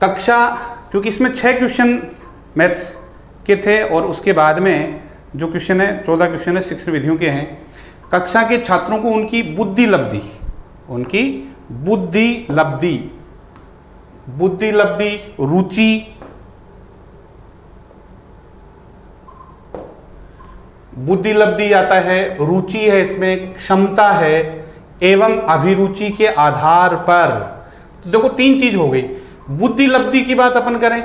कक्षा, क्योंकि इसमें 6 क्वेश्चन मैथ्स के थे और उसके बाद में जो क्वेश्चन है 14 क्वेश्चन है शिक्षण विधियों के हैं। कक्षा के छात्रों को उनकी बुद्धि लब्धि, उनकी बुद्धि लब्धि, बुद्धि लब्धि, रुचि, बुद्धि लब्धि आता है, रुचि है, इसमें क्षमता है एवं अभिरुचि के आधार पर। तो देखो 3 चीज हो गई। बुद्धि लब्धि की बात अपन करें,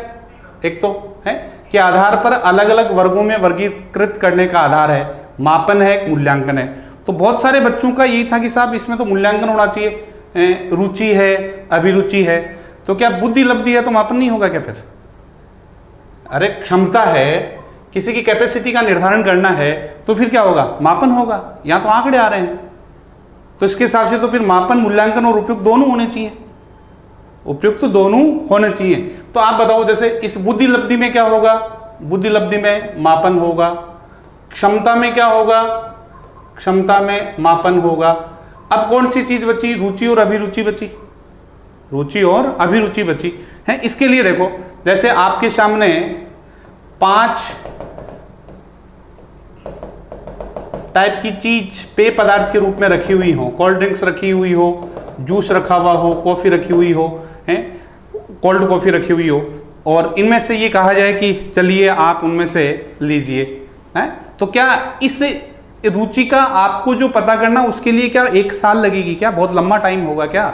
एक तो है कि आधार पर अलग अलग वर्गों में वर्गीकृत करने का आधार है, मापन है, मूल्यांकन है। तो बहुत सारे बच्चों का यही था कि साहब इसमें तो मूल्यांकन होना चाहिए, रुचि है, अभिरुचि है, तो क्या बुद्धि लब्धि है तो मापन नहीं होगा क्या फिर? अरे क्षमता है, किसी की कैपेसिटी का निर्धारण करना है तो फिर क्या होगा? मापन होगा। यहां तो आंकड़े आ रहे हैं, तो इसके हिसाब से तो फिर मापन, मूल्यांकन और उपयुक्त दोनों होने चाहिए, उपयुक्त तो दोनों होने चाहिए। तो आप बताओ, जैसे इस बुद्धि लब्धि में क्या होगा? बुद्धि लब्धि में मापन होगा। क्षमता में क्या होगा? क्षमता में मापन होगा। अब कौन सी चीज बची? रुचि और अभिरुचि बची, रुचि और अभिरुचि बची है। इसके लिए देखो, जैसे आपके सामने 5 टाइप की चीज पेय पदार्थ के रूप में रखी हुई हो, कोल्ड ड्रिंक्स रखी हुई हो, जूस रखा हुआ हो, कॉफी रखी हुई हो, है कोल्ड कॉफी रखी हुई हो, और इनमें से ये कहा जाए कि चलिए आप उनमें से लीजिए, है तो क्या इस रुचि का आपको जो पता करना, उसके लिए क्या 1 साल लगेगी क्या? बहुत लंबा टाइम होगा क्या?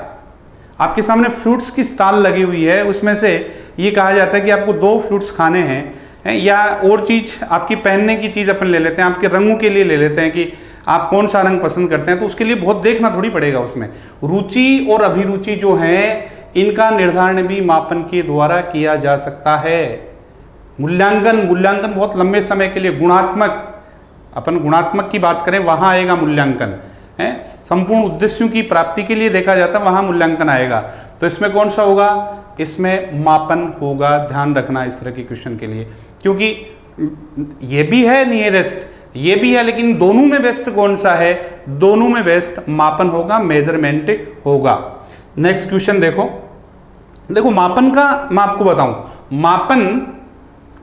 आपके सामने फ्रूट्स की स्टॉल लगी हुई है, उसमें से ये कहा जाता है कि आपको 2 फ्रूट्स खाने हैं, या और चीज आपकी पहनने की चीज अपन ले लेते हैं, आपके रंगों के लिए ले लेते हैं कि आप कौन सा रंग पसंद करते हैं, तो उसके लिए बहुत देखना थोड़ी पड़ेगा उसमें। रुचि और अभिरुचि जो है, इनका निर्धारण भी मापन के द्वारा किया जा सकता है। मूल्यांकन बहुत लंबे समय के लिए, गुणात्मक, अपन गुणात्मक की बात करें वहां आएगा मूल्यांकन, है संपूर्ण उद्देश्यों की प्राप्ति के लिए देखा जाता है, वहां मूल्यांकन आएगा। तो इसमें कौन सा होगा? इसमें मापन होगा। ध्यान रखना इस तरह के क्वेश्चन के लिए, क्योंकि ये भी है नियरेस्ट, ये भी है, लेकिन दोनों में बेस्ट कौन सा है? दोनों में बेस्ट मापन होगा, मेजरमेंट होगा। नेक्स्ट क्वेश्चन देखो, मापन का मैं आपको बताऊं, मापन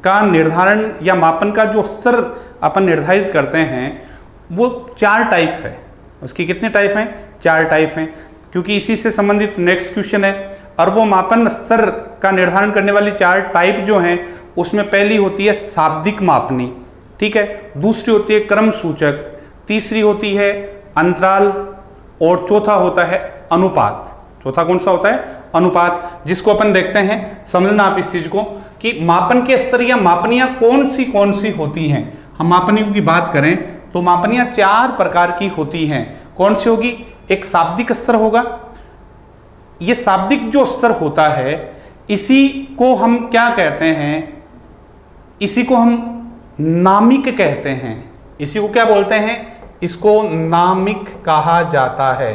का निर्धारण या मापन का जो स्तर अपन निर्धारित करते हैं वो 4 टाइप है। उसकी कितने टाइप हैं? 4 टाइप हैं, क्योंकि इसी से संबंधित नेक्स्ट क्वेश्चन है। और वो मापन स्तर का निर्धारण करने वाली 4 टाइप जो हैं, उसमें पहली होती है शाब्दिक मापनी, ठीक है, दूसरी होती है क्रम सूचक, तीसरी होती है अंतराल, और चौथा होता है अनुपात। चौथा कौन सा होता है? अनुपात, जिसको अपन देखते हैं, समझना आप इस चीज को कि मापन के स्तर या मापनियां कौन सी होती हैं। हम मापनियों की बात करें तो मापनियां 4 प्रकार की होती हैं। कौन सी होगी? एक शाब्दिक स्तर होगा। ये शाब्दिक जो स्तर होता है, इसी को हम क्या कहते हैं? इसी को हम नामिक कहते हैं। इसी को क्या बोलते हैं? इसको नामिक कहा जाता है।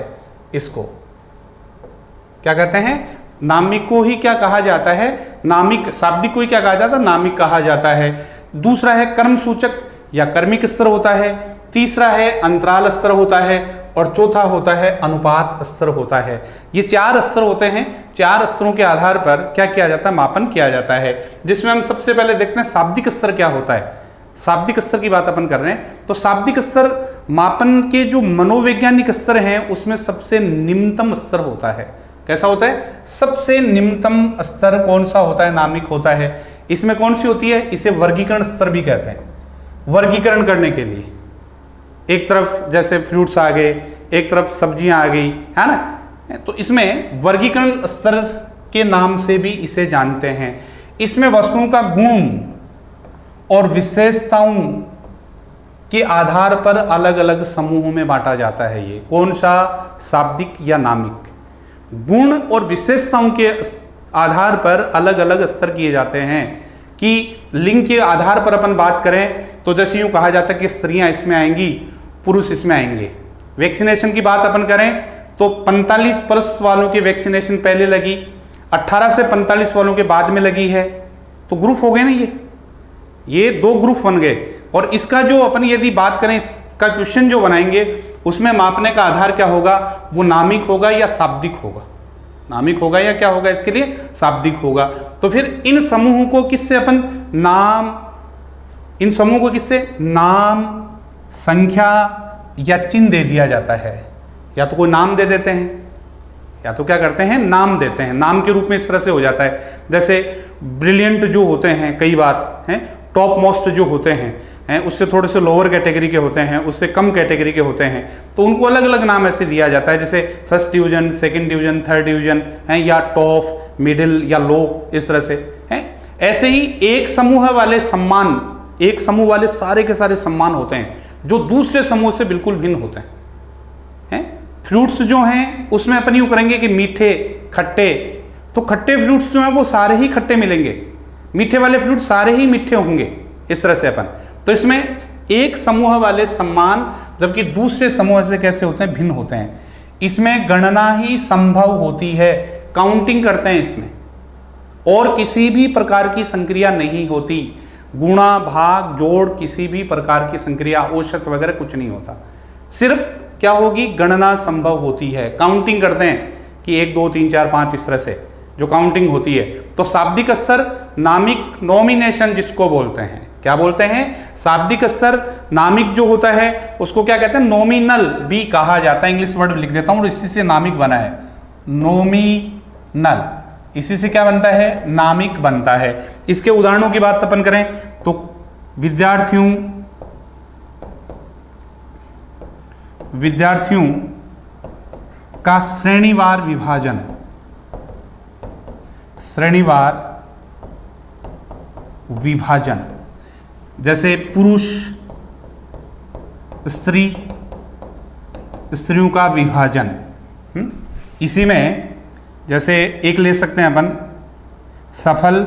इसको क्या कहते हैं? नामिक को ही क्या कहा जाता है? नामिक। शाब्दिक को ही क्या कहा जाता है? नामिक कहा जाता है। दूसरा है कर्म सूचक या कर्मिक स्तर होता है, तीसरा है अंतराल स्तर होता है, और चौथा होता है अनुपात स्तर होता है। ये 4 स्तर होते हैं। 4 स्तरों के आधार पर क्या किया जाता है? मापन किया जाता है, जिसमें हम सबसे पहले देखते हैं शाब्दिक स्तर क्या होता है। शाब्दिक स्तर की बात अपन कर रहे हैं, तो शाब्दिक स्तर मापन के जो मनोवैज्ञानिक स्तर हैं, उसमें सबसे निम्नतम स्तर होता है। कैसा होता है? सबसे निम्नतम स्तर कौन सा होता है? नामिक होता है। इसमें कौन सी होती है? इसे वर्गीकरण स्तर भी कहते हैं। वर्गीकरण करने के लिए एक तरफ जैसे फ्रूट्स आ गए, एक तरफ सब्जियां आ गई, है ना, तो इसमें वर्गीकरण स्तर के नाम से भी इसे जानते हैं। इसमें वस्तुओं का गुण और विशेषताओं के आधार पर अलग अलग समूहों में बांटा जाता है। ये कौन सा? शाब्दिक या नामिक। गुण और विशेषताओं के आधार पर अलग अलग स्तर किए जाते हैं। कि लिंग के आधार पर अपन बात करें तो जैसे यूं कहा जाता है कि स्त्रियां इसमें आएंगी, पुरुष इसमें आएंगे। वैक्सीनेशन की बात अपन करें तो 45 प्लस वालों की वैक्सीनेशन पहले लगी, 18 से 45 वालों के बाद में लगी है। तो ग्रुप हो गए ना, ये 2 ग्रुप बन गए। और इसका जो अपन यदि बात करें, इसका क्वेश्चन जो बनाएंगे, उसमें मापने का आधार क्या होगा? वो नामिक होगा या शाब्दिक होगा? नामिक होगा या क्या होगा, इसके लिए शाब्दिक होगा। तो फिर इन समूहों को किससे अपन नाम, इन समूह को किससे नाम, संख्या या चिन्ह दे दिया जाता है। या तो कोई नाम दे देते हैं या तो क्या करते हैं, नाम देते हैं। नाम के रूप में इस तरह से हो जाता है, जैसे ब्रिलियंट जो होते हैं कई बार हैं, टॉप मोस्ट जो होते हैं उससे थोड़े से लोअर कैटेगरी के होते हैं, उससे कम कैटेगरी के होते हैं, तो उनको अलग अलग नाम ऐसे दिया जाता है, जैसे first division, second division, third division है, या टॉप, मिडिल या लो, इस तरह से है। ऐसे ही एक समूह वाले सम्मान, एक समूह वाले सारे के सारे सम्मान होते हैं जो दूसरे समूह से बिल्कुल भिन्न होते हैं। फ्रूट्स जो हैं उसमें अपन यूं करेंगे कि मीठे, खट्टे, तो खट्टे फ्रूट्स जो हैं वो सारे ही खट्टे मिलेंगे, मीठे वाले फ्रूट सारे ही मीठे होंगे, इस तरह से अपन। तो इसमें एक समूह वाले सम्मान जबकि दूसरे समूह से कैसे होते हैं, भिन्न होते हैं। इसमें गणना ही संभव होती है, काउंटिंग करते हैं इसमें, और किसी भी प्रकार की संक्रिया नहीं होती, गुणा, भाग, जोड़, किसी भी प्रकार की संक्रिया, औसत वगैरह कुछ नहीं होता। सिर्फ क्या होगी, गणना संभव होती है, काउंटिंग करते हैं कि 1 2 3 4 5 इस तरह से जो काउंटिंग होती है। तो शाब्दिक स्तर, नामिक, नॉमिनेशन जिसको बोलते हैं, क्या बोलते हैं, शाब्दिक स्तर। नामिक जो होता है उसको क्या कहते हैं, नॉमिनल भी कहा जाता है। इंग्लिश वर्ड लिख देता हूं, इसी से नामिक बना है, नॉमिनल, इसी से क्या बनता है, नामिक बनता है। इसके उदाहरणों की बात अपन करें तो विद्यार्थियों का श्रेणीवार विभाजन, श्रेणीवार विभाजन, जैसे पुरुष, स्त्री, स्त्रियों का विभाजन। इसी में जैसे एक ले सकते हैं अपन, सफल,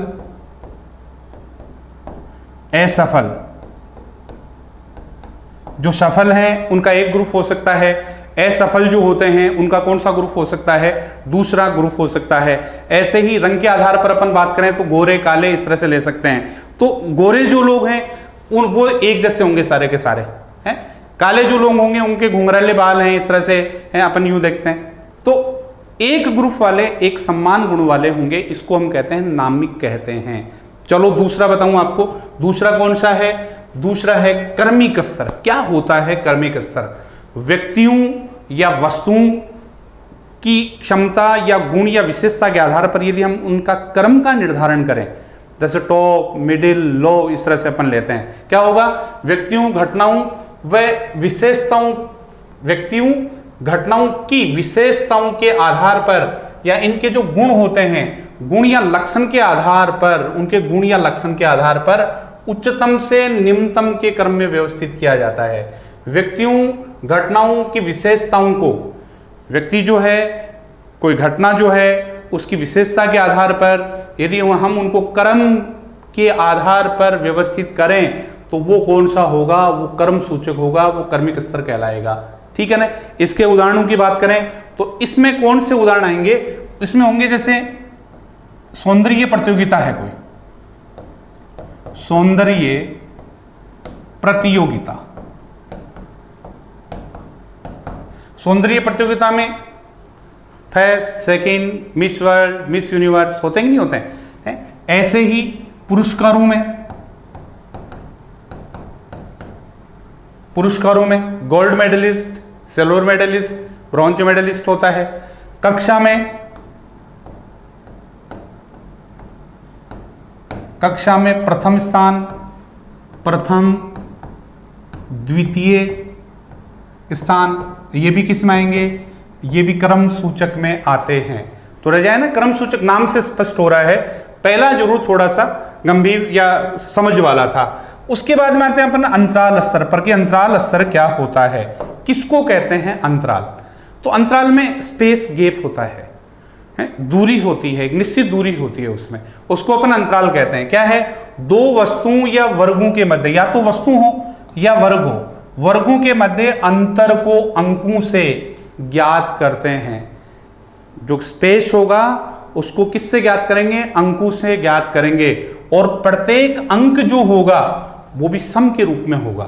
असफल। जो सफल हैं उनका एक ग्रुप हो सकता है, असफल जो होते हैं उनका कौन सा ग्रुप हो सकता है, दूसरा ग्रुप हो सकता है। ऐसे ही रंग के आधार पर अपन बात करें तो गोरे, काले, इस तरह से ले सकते हैं। तो गोरे जो लोग हैं वो एक जैसे होंगे सारे के सारे हैं, काले जो लोग होंगे उनके घुंघराले बाल हैं, इस तरह से हैं, अपन यूं देखते हैं। तो एक ग्रुप वाले, एक सम्मान गुण वाले होंगे, इसको हम कहते हैं नामिक कहते हैं। चलो दूसरा बताऊं आपको, दूसरा कौन सा है, दूसरा है कर्मिक स्तर। क्या होता है कर्मिक स्तर, व्यक्तियों या वस्तुओं की क्षमता या गुण या विशेषता के आधार पर यदि हम उनका कर्म का निर्धारण करें, जैसे टॉप, मिडिल, लो, इस तरह से अपन लेते हैं, क्या होगा, व्यक्तियों, घटनाओं व विशेषताओं, व्यक्तियों, घटनाओं की विशेषताओं के आधार पर या इनके जो गुण होते हैं, गुण या लक्षण के आधार पर, उनके गुण या लक्षण के आधार पर उच्चतम से निम्नतम के क्रम में व्यवस्थित किया जाता है। व्यक्तियों, घटनाओं की विशेषताओं को, व्यक्ति जो है, कोई घटना जो है, उसकी विशेषता के आधार पर यदि हम उनको क्रम के आधार पर व्यवस्थित करें तो वो कौन सा होगा, वो कर्म सूचक होगा, वो कर्मिक स्तर कहलाएगा। ठीक है ना। इसके उदाहरणों की बात करें तो इसमें कौन से उदाहरण आएंगे, इसमें होंगे जैसे सौंदर्य प्रतियोगिता है, कोई सौंदर्य प्रतियोगिता, सौंदर्य प्रतियोगिता में first, second, miss world, miss universe होते ही नहीं होते हैं। ऐसे ही पुरस्कारों में gold medalist, silver medalist, bronze medalist होता है। कक्षा में प्रथम स्थान, प्रथम, द्वितीय स्थान, ये भी किस में आएंगे, ये भी क्रम सूचक में आते हैं। तो रह जाए ना, क्रम सूचक नाम से स्पष्ट हो रहा है। पहला जरूर थोड़ा सा गंभीर या समझ वाला था। उसके बाद में आते हैं अपन अंतराल स्तर पर कि अंतराल स्तर क्या होता है, किसको कहते हैं अंतराल। तो अंतराल में स्पेस गैप होता है, दूरी होती है, एक निश्चित दूरी होती है उसमें, उसको अपन अंतराल कहते हैं। क्या है, दो वस्तुओं या वर्गों के मध्य, या तो वस्तु हो या वर्ग हो, वर्गों के मध्य अंतर को अंकों से ज्ञात करते हैं। जो स्पेस होगा उसको किससे ज्ञात करेंगे, अंकों से ज्ञात करेंगे। और प्रत्येक अंक जो होगा वो भी सम के रूप में होगा।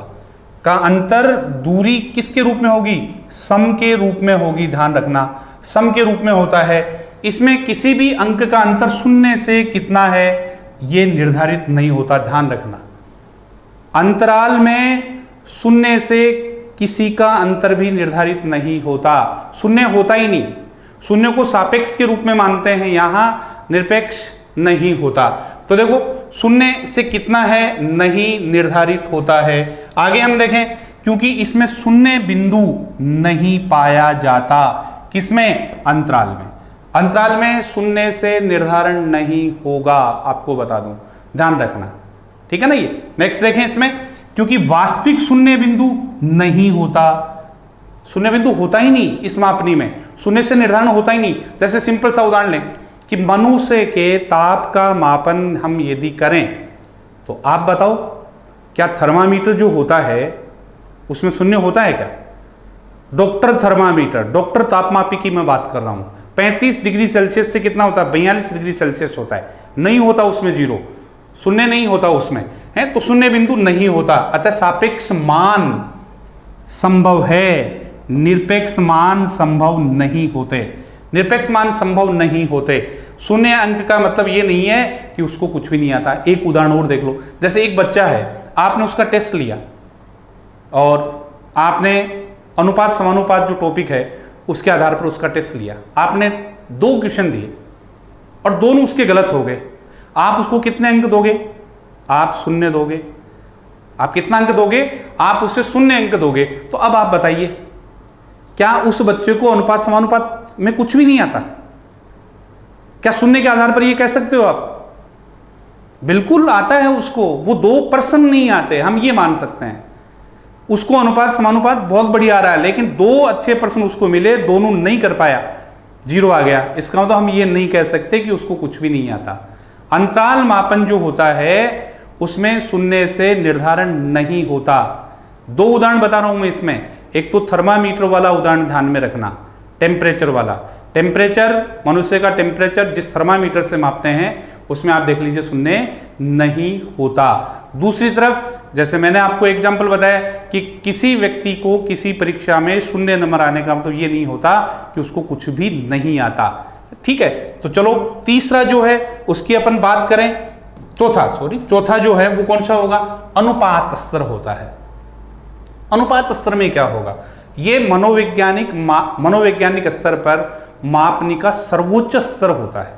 का अंतर, दूरी किसके रूप में होगी, सम के रूप में होगी। ध्यान रखना, सम के रूप में होता है। इसमें किसी भी अंक का अंतर शून्य से कितना है ये निर्धारित नहीं होता, ध्यान रखना। अंतराल में शून्य से किसी का अंतर भी निर्धारित नहीं होता, शून्य होता ही नहीं। शून्य को सापेक्ष के रूप में मानते हैं, यहां निरपेक्ष नहीं होता। तो देखो शून्य से कितना है नहीं निर्धारित होता है। आगे हम देखें, क्योंकि इसमें शून्य बिंदु नहीं पाया जाता, किसमें? अंतराल में। अंतराल में शून्य से निर्धारण नहीं होगा, आपको बता दूं, ध्यान रखना, ठीक है ना। ये नेक्स्ट देखें, इसमें क्योंकि वास्तविक शून्य बिंदु नहीं होता, शून्य बिंदु होता ही नहीं इस मापनी में, शून्य से निर्धारण होता ही नहीं। जैसे सिंपल सा उदाहरण लें कि मनुष्य के ताप का मापन हम यदि करें तो आप बताओ क्या थर्मामीटर जो होता है उसमें शून्य होता है क्या? डॉक्टर थर्मामीटर, डॉक्टर तापमापी की मैं बात कर रहा हूं, 35 डिग्री सेल्सियस से कितना होता है? 42 डिग्री सेल्सियस होता है, नहीं होता उसमें जीरो, शून्य नहीं होता उसमें, है तो शून्य बिंदु नहीं होता। अतः सापेक्ष मान संभव है, निरपेक्ष मान संभव नहीं होते, निरपेक्ष मान संभव नहीं होते। शून्य अंक का मतलब ये नहीं है कि उसको कुछ भी नहीं आता। एक उदाहरण और देख लो, जैसे एक बच्चा है, आपने उसका टेस्ट लिया और आपने अनुपात समानुपात जो टॉपिक है उसके आधार पर उसका टेस्ट लिया, आपने 2 क्वेश्चन दिए और दोनों उसके गलत हो गए, आप उसको कितने अंक दोगे? आप 0 दोगे। आप कितना अंक दोगे? आप उसे 0 अंक दोगे। तो अब आप बताइए, क्या उस बच्चे को अनुपात समानुपात में कुछ भी नहीं आता? क्या शून्य के आधार पर ये कह सकते हो आप? बिल्कुल आता है उसको, वो 2% नहीं आते, हम ये मान सकते हैं। उसको अनुपात समानुपात बहुत बढ़िया आ रहा है, लेकिन 2 अच्छे प्रश्न उसको मिले, दोनों नहीं कर पाया, 0 आ गया। इसका मतलब हम ये नहीं कह सकते कि उसको कुछ भी नहीं आता। अंतराल मापन जो होता है उसमें शून्य से निर्धारण नहीं होता। 2 उदाहरण बता रहा हूं मैं इसमें, एक तो थर्मामीटर वाला उदाहरण ध्यान में रखना, टेम्परेचर वाला। टेम्परेचर, मनुष्य का टेम्परेचर जिस थर्मामीटर से मापते हैं उसमें आप देख लीजिए शून्य नहीं होता। दूसरी तरफ जैसे मैंने आपको एग्जाम्पल बताया कि किसी व्यक्ति को किसी परीक्षा में 0 नंबर आने का मतलब ये नहीं होता कि उसको कुछ भी नहीं आता, ठीक है। तो चलो तीसरा जो है उसकी अपन बात करें, चौथा जो है वो कौन सा होगा? अनुपात स्तर होता है। अनुपात स्तर में क्या होगा? ये मनोवैज्ञानिक स्तर पर मापनी का सर्वोच्च स्तर होता है।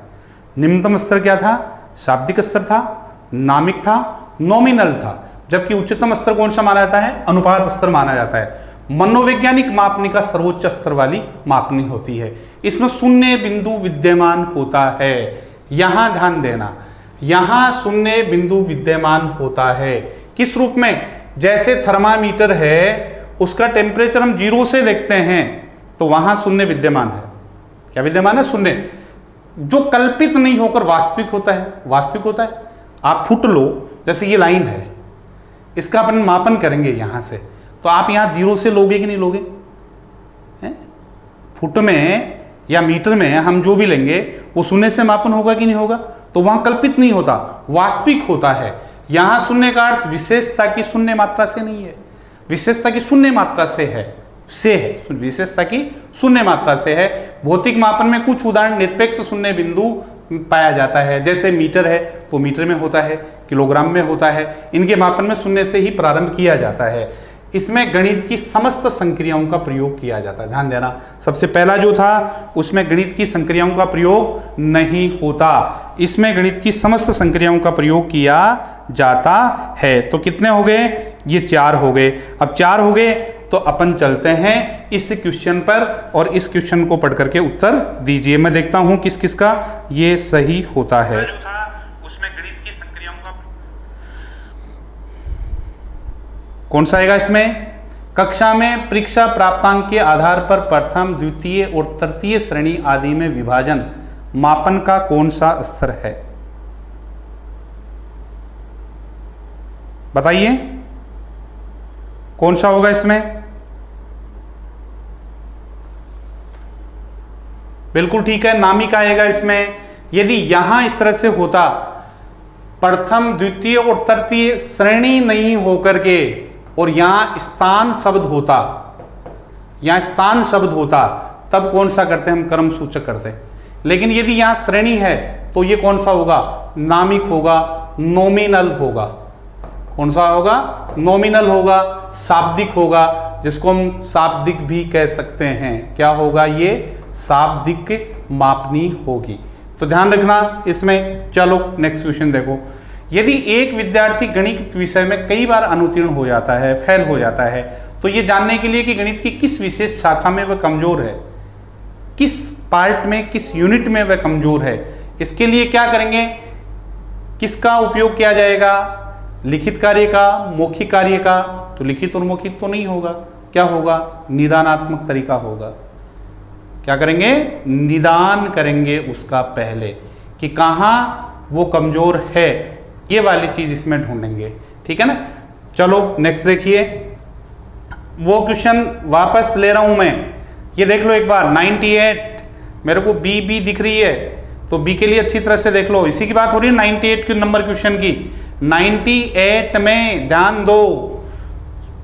निम्नतम स्तर क्या था? शाब्दिक स्तर था, नामिक था, नॉमिनल था, जबकि उच्चतम स्तर कौन सा माना जाता है? अनुपात स्तर माना जाता है। मनोवैज्ञानिक मापनी का सर्वोच्च स्तर वाली मापनी होती है, इसमें शून्य बिंदु विद्यमान होता है। यहां ध्यान देना, यहां शून्य बिंदु विद्यमान होता है। किस रूप में? जैसे थर्मामीटर है उसका टेम्परेचर हम 0 से देखते हैं तो वहां शून्य विद्यमान है। क्या विद्यमान है? शून्य, जो कल्पित नहीं होकर वास्तविक होता है। वास्तविक होता है। आप फुट लो, जैसे ये लाइन है, इसका अपन मापन करेंगे यहां से, तो आप यहां 0 से लोगे कि नहीं लोगे? फुट में या मीटर में हम जो भी लेंगे वो शून्य से मापन होगा कि नहीं होगा? तो वहां कल्पित नहीं होता, वास्तविक होता है। यहां शून्य का अर्थ विशेषता की शून्य मात्रा से नहीं है, विशेषता की शून्य मात्रा से है, विशेषता की शून्य मात्रा से है। भौतिक मापन में कुछ उदाहरण निरपेक्ष शून्य बिंदु पाया जाता है, जैसे मीटर है तो मीटर में होता है, किलोग्राम में होता है। इनके मापन में शून्य से ही प्रारंभ किया जाता है। इसमें गणित की समस्त संक्रियाओं का प्रयोग किया जाता है। ध्यान देना, सबसे पहला जो था उसमें गणित की संक्रियाओं का प्रयोग नहीं होता, इसमें गणित की समस्त संक्रियाओं का प्रयोग किया जाता है। तो कितने हो गए? ये 4 हो गए। अब 4 हो गए तो अपन चलते हैं इस क्वेश्चन पर और इस क्वेश्चन को पढ़ करके उत्तर दीजिए। मैं देखता हूं किस किस का ये सही होता है। जो था उसमें गणित की संक्रियाओं का कौन सा आएगा इसमें? कक्षा में परीक्षा प्राप्तांक के आधार पर प्रथम, द्वितीय और तृतीय श्रेणी आदि में विभाजन मापन का कौन सा स्तर है? बताइए कौन सा होगा इसमें? बिल्कुल ठीक है, नामिक आएगा इसमें। यदि यहां इस तरह से होता, प्रथम, द्वितीय और तृतीय श्रेणी नहीं होकर के और यहां स्थान शब्द होता, यहां स्थान शब्द होता, तब कौन सा करते? हम क्रम सूचक करते। लेकिन यदि यहाँ श्रेणी है तो ये कौन सा होगा, नामिक होगा, नॉमिनल होगा। कौन सा होगा, नॉमिनल होगा, शाब्दिक होगा, जिसको हम शाब्दिक भी कह सकते हैं। क्या होगा, ये शाब्दिक मापनी होगी। तो ध्यान रखना इसमें। चलो नेक्स्ट क्वेश्चन देखो। यदि एक विद्यार्थी गणित विषय में कई बार अनुत्तीर्ण हो जाता है, फेल हो जाता है, तो ये जानने के लिए कि गणित की किस विशेष शाखा में वह कमजोर है, किस पार्ट में, किस यूनिट में वह कमजोर है, इसके लिए क्या करेंगे, किसका उपयोग किया जाएगा, लिखित कार्य का, मौखिक कार्य का। तो लिखित और मौखिक तो नहीं होगा, क्या होगा, निदानात्मक तरीका होगा। क्या करेंगे, निदान करेंगे उसका पहले कि कहाँ वो कमजोर है, ये वाली चीज इसमें ढूंढेंगे। ठीक है ना। चलो नेक्स्ट देखिए, वो क्वेश्चन वापस ले रहा हूं मैं, ये देख लो एक बार। 98 मेरे को बी दिख रही है, तो बी के लिए अच्छी तरह से देख लो। इसी की बात हो रही है 98 के नंबर क्वेश्चन की। 98 में ध्यान दो,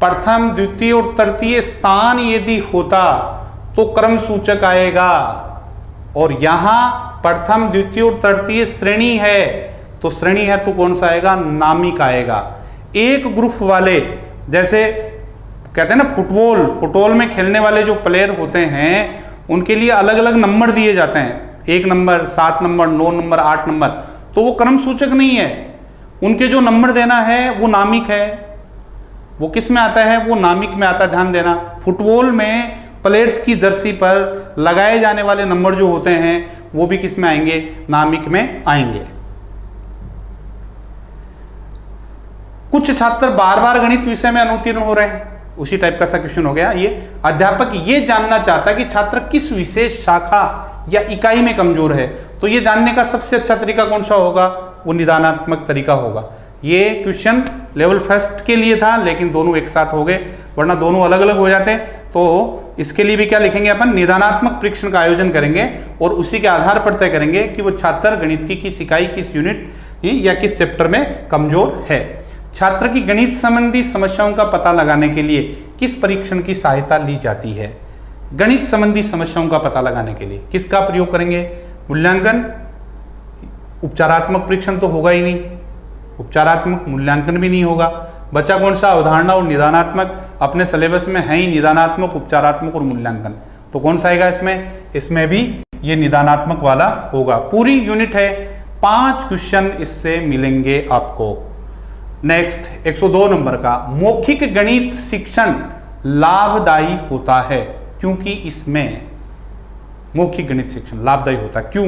प्रथम द्वितीय और तृतीय स्थान यदि होता तो क्रम सूचक आएगा, और यहां प्रथम द्वितीय और तृतीय श्रेणी है, तो श्रेणी है तो कौन सा आएगा, नामिक आएगा। एक ग्रुप वाले, जैसे कहते हैं ना फुटबॉल में खेलने वाले जो प्लेयर होते हैं उनके लिए अलग अलग नंबर दिए जाते हैं, 1 नंबर, 7 नंबर, 9 नंबर, 8 नंबर, तो वो क्रम सूचक नहीं है। उनके जो नंबर देना है वो नामिक है। वो किस में आता है, वो नामिक में आता है। ध्यान देना, फुटबॉल में प्लेयर्स की जर्सी पर लगाए जाने वाले नंबर जो होते हैं वो भी किस में आएंगे, नामिक में आएंगे। कुछ छात्र बार बार गणित विषय में अनुत्तीर्ण हो रहे हैं, उसी टाइप का सा क्वेश्चन हो गया ये। अध्यापक ये जानना चाहता है कि छात्र किस विशेष शाखा या इकाई में कमजोर है, तो ये जानने का सबसे अच्छा तरीका कौन सा होगा, वो निदानात्मक तरीका होगा। ये क्वेश्चन लेवल फर्स्ट के लिए था, लेकिन दोनों एक साथ हो गए, वरना दोनों अलग अलग हो जाते। तो इसके लिए भी क्या लिखेंगे अपन, निदानात्मक परीक्षण का आयोजन करेंगे और उसी के आधार पर तय करेंगे कि वो छात्र गणित की किस इकाई, किस यूनिट या किस चैप्टर में कमजोर है। छात्र की गणित संबंधी समस्याओं का पता लगाने के लिए किस परीक्षण की सहायता ली जाती है। गणित संबंधी समस्याओं का पता लगाने के लिए किसका प्रयोग करेंगे, मूल्यांकन। उपचारात्मक परीक्षण तो होगा ही नहीं, उपचारात्मक मूल्यांकन भी नहीं होगा। बचा कौन सा, अवधारणा और निदानात्मक। अपने सिलेबस में है ही निदानात्मक, उपचारात्मक और मूल्यांकन, तो कौन सा आएगा इसमें, इसमें भी ये निदानात्मक वाला होगा। पूरी यूनिट है, 5 क्वेश्चन इससे मिलेंगे आपको। नेक्स्ट 102 नंबर का, मौखिक गणित शिक्षण लाभदायी होता है, क्योंकि इसमें मौखिक गणित शिक्षण लाभदायी होता है, क्यों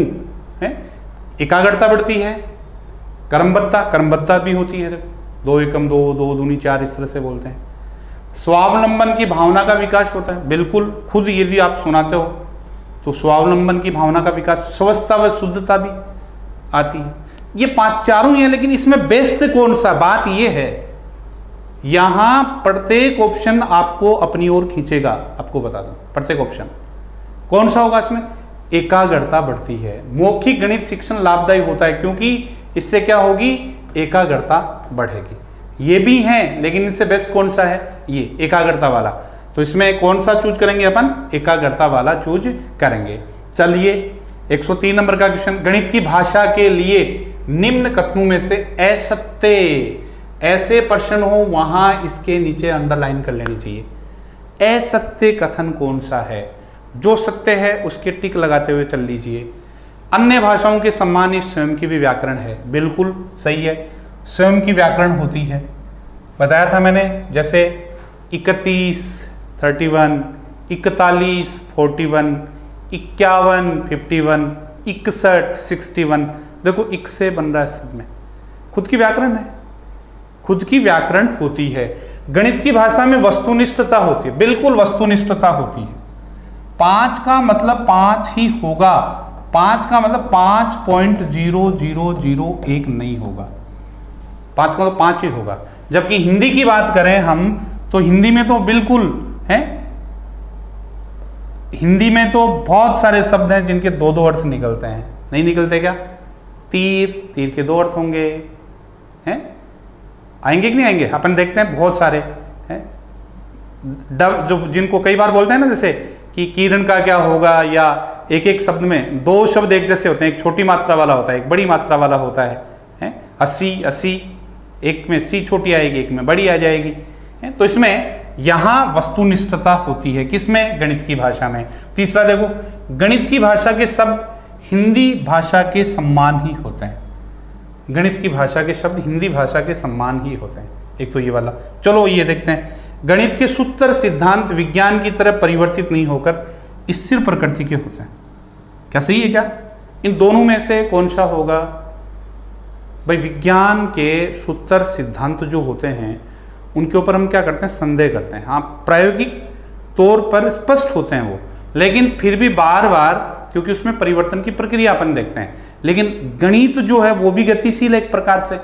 है, एकाग्रता बढ़ती है, क्रमबद्धता भी होती है। देखो 2 एकम 2, 2 दूनी 4, इस तरह से बोलते हैं। स्वावलंबन की भावना का विकास होता है, बिल्कुल खुद यदि आप सुनाते हो तो स्वावलंबन की भावना का विकास, स्वस्थता व शुद्धता भी आती है। ये 5 चारों ही है, लेकिन इसमें बेस्ट कौन सा, बात ये है यहां प्रत्येक ऑप्शन आपको अपनी ओर खींचेगा। आपको बता दूं प्रत्येक ऑप्शन कौन सा होगा, इसमें एकाग्रता बढ़ती है। मौखिक गणित शिक्षण लाभदायी होता है क्योंकि इससे क्या होगी, एकाग्रता बढ़ेगी। ये भी हैं, लेकिन इनसे बेस्ट कौन सा है, ये एकाग्रता वाला। तो इसमें कौन सा चूज करेंगे अपन, एकाग्रता वाला चूज करेंगे। चलिए 103 नंबर का क्वेश्चन, गणित की भाषा के लिए निम्न कथनों में से असत्य, ऐसे प्रश्न हो वहां इसके नीचे अंडरलाइन कर लेनी चाहिए। असत्य कथन कौन सा है, जो सत्य है उसके टिक लगाते हुए चल लीजिए। अन्य भाषाओं के सम्मान ही स्वयं की भी व्याकरण है, बिल्कुल सही है, स्वयं की व्याकरण होती है। बताया था मैंने, जैसे 31 31, 41 41, 51 51, 61 61, देखो इक से बन रहा है सब में, खुद की व्याकरण है, खुद की व्याकरण होती है। गणित की भाषा में वस्तुनिष्ठता होती है, बिल्कुल वस्तुनिष्ठता होती है। 5 का मतलब 5 ही होगा, 5 का मतलब 5.0001 नहीं होगा, 5 का मतलब 5 ही होगा। जबकि हिंदी की बात करें हम, तो हिंदी में तो बिल्कुल है, हिंदी में तो बहुत सारे शब्द हैं जिनके 2-2 अर्थ निकलते हैं, नहीं निकलते क्या, तीर के 2 अर्थ होंगे, हैं आएंगे कि नहीं आएंगे, अपन देखते हैं बहुत सारे हैं। जो जिनको कई बार बोलते हैं ना, जैसे कि किरण का क्या होगा, या एक एक शब्द में दो शब्द एक जैसे होते हैं, एक छोटी मात्रा वाला होता है, एक बड़ी मात्रा वाला होता है 80 80, एक में सी छोटी आएगी, एक में बड़ी आ जाएगी, है? तो इसमें यहाँ वस्तुनिष्ठता होती है, किसमें? गणित की भाषा में। तीसरा देखो, गणित की भाषा के शब्द हिंदी भाषा के समान ही होते हैं। गणित की भाषा के शब्द हिंदी भाषा के समान ही होते हैं। एक तो ये वाला। चलो ये देखते हैं, गणित के सूत्र सिद्धांत विज्ञान की तरह परिवर्तित नहीं होकर स्थिर प्रकृति के होते हैं। क्या सही है क्या? इन दोनों में से कौन सा होगा? भाई विज्ञान के सूत्र सिद्धांत जो होते हैं उनके ऊपर हम क्या करते हैं? संदेह करते हैं। हाँ, प्रायोगिक तौर पर स्पष्ट होते हैं वो, लेकिन फिर भी बार बार, क्योंकि उसमें परिवर्तन की प्रक्रिया अपन देखते हैं। लेकिन गणित जो है वो भी गतिशील है एक प्रकार से।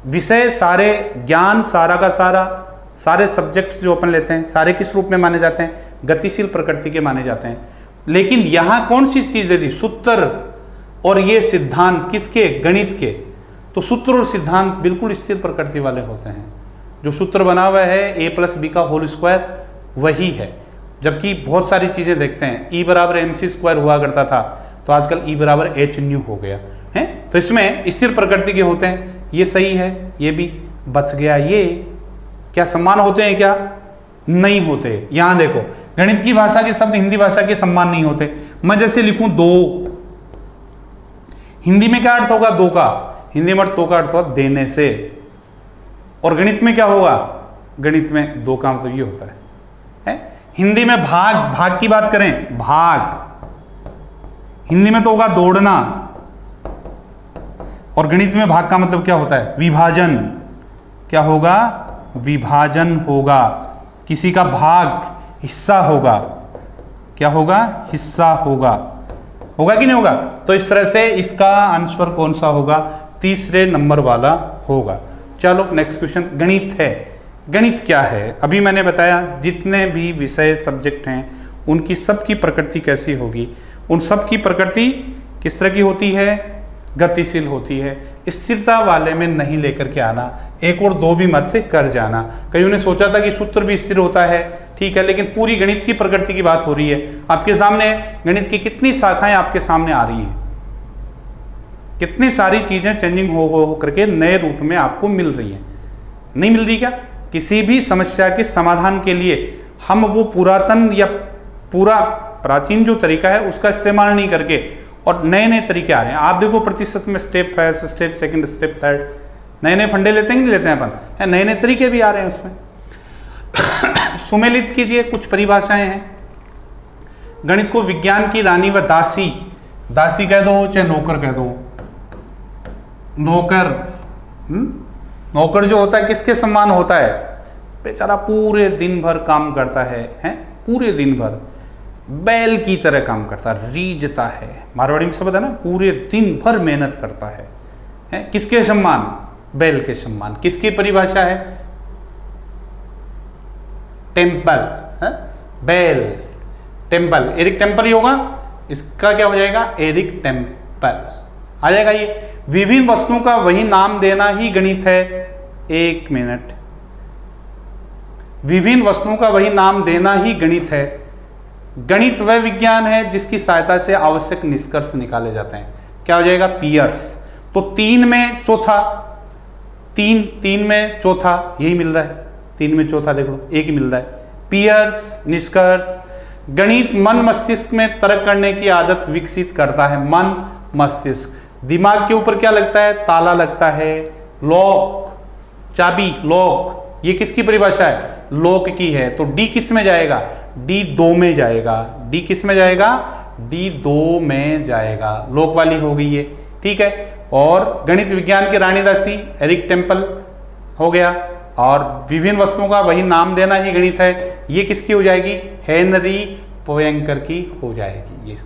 विषय सारे, ज्ञान सारा का सारा, सारे सब्जेक्ट्स जो अपन लेते हैं सारे किस रूप में माने जाते हैं? गतिशील प्रकृति के माने जाते हैं। लेकिन यहाँ कौन सी चीज दे दी? सूत्र और ये सिद्धांत किसके? गणित के। तो सूत्र और सिद्धांत बिल्कुल स्थिर प्रकृति वाले होते हैं। जो सूत्र बना हुआ है a+b² वही है। जबकि बहुत सारी चीजें देखते हैं, E = mc² हुआ करता था, तो आजकल E = hν हो गया है। तो इसमें स्थिर प्रकृति के होते हैं, ये सही है। ये भी बच गया। ये क्या समान होते हैं? क्या नहीं होते। यहां देखो, गणित की भाषा के शब्द हिंदी भाषा के समान नहीं होते। मैं जैसे लिखूं दो, हिंदी में क्या अर्थ होगा? दो का। हिंदी में दो का अर्थ होगा देने से। और गणित में क्या होगा? गणित में दो का मतलब ये होता है? हिंदी में भाग, भाग की बात करें, भाग, हिंदी में तो होगा दौड़ना। और गणित में भाग का मतलब क्या होता है? विभाजन। क्या होगा? विभाजन होगा। किसी का भाग हिस्सा होगा। क्या होगा? हिस्सा होगा। होगा कि नहीं होगा? तो इस तरह से इसका आंसर कौन सा होगा? तीसरे नंबर वाला होगा। चलो नेक्स्ट क्वेश्चन। गणित है। गणित क्या है? अभी मैंने बताया जितने भी विषय सब्जेक्ट हैं उनकी सबकी प्रकृति कैसी होगी? उन सब की प्रकृति किस तरह की होती है? गतिशील होती है। स्थिरता वाले में नहीं लेकर के आना, एक और दो भी मत कर जाना। कईयों ने सोचा था कि सूत्र भी स्थिर होता है, ठीक है, लेकिन पूरी गणित की प्रकृति की बात हो रही है। आपके सामने गणित की कितनी शाखाएं आपके सामने आ रही हैं, कितनी सारी चीजें चेंजिंग हो करके नए रूप में आपको मिल रही हैं। नहीं मिल रही क्या? किसी भी समस्या के समाधान के लिए हम वो पुरातन या पूरा प्राचीन जो तरीका है उसका इस्तेमाल नहीं करके और नए नए तरीके आ रहे हैं। आप देखो प्रतिशत में step first, step second, step third, नए नए फंडे लेते हैं कि नहीं लेते हैं अपन? नए नए तरीके भी आ रहे हैं उसमें। सुमेलित कीजिए, कुछ परिभाषाएं हैं। गणित को विज्ञान की रानी व दासी, दासी कह दो चाहे नौकर कह दो। नौकर, नौकर जो होता है किसके समान होता है? बेचारा पूरे दिन भर काम करता है, पूरे दिन भर बैल की तरह काम करता है, रीझता है। मारवाड़ी में शब्द है ना, पूरे दिन भर मेहनत करता है। किसके सम्मान? बैल के सम्मान। किसकी परिभाषा है? टेम्पल, बैल, टेम्पल, एरिक टेम्पल ही होगा। इसका क्या हो जाएगा? एरिक टेम्पल आ जाएगा। ये विभिन्न वस्तुओं का वही नाम देना ही गणित है। एक मिनट, विभिन्न वस्तुओं का वही नाम देना ही गणित है। गणित वह विज्ञान है जिसकी सहायता से आवश्यक निष्कर्ष निकाले जाते हैं। क्या हो जाएगा? पियर्स। तो 3 में चौथा, 3 में चौथा, यही मिल रहा है। 3 में चौथा देख लो, एक ही मिल रहा है। पियर्स, निष्कर्ष। गणित मन मस्तिष्क में तर्क करने की आदत विकसित करता है। मन मस्तिष्क, दिमाग के ऊपर क्या लगता है? ताला लगता है। लॉक, चाबी, लॉक, ये किसकी परिभाषा है? लॉक की है। तो डी किस में जाएगा? डी 2 में जाएगा। डी किस में जाएगा? डी 2 में जाएगा। लॉक वाली हो गई ये, ठीक है। और गणित विज्ञान की रानी दासी, एरिक टेम्पल हो गया। और विभिन्न वस्तुओं का वही नाम देना ही गणित है, ये किसकी हो जाएगी? हेनरी पोयंकर की हो जाएगी ये।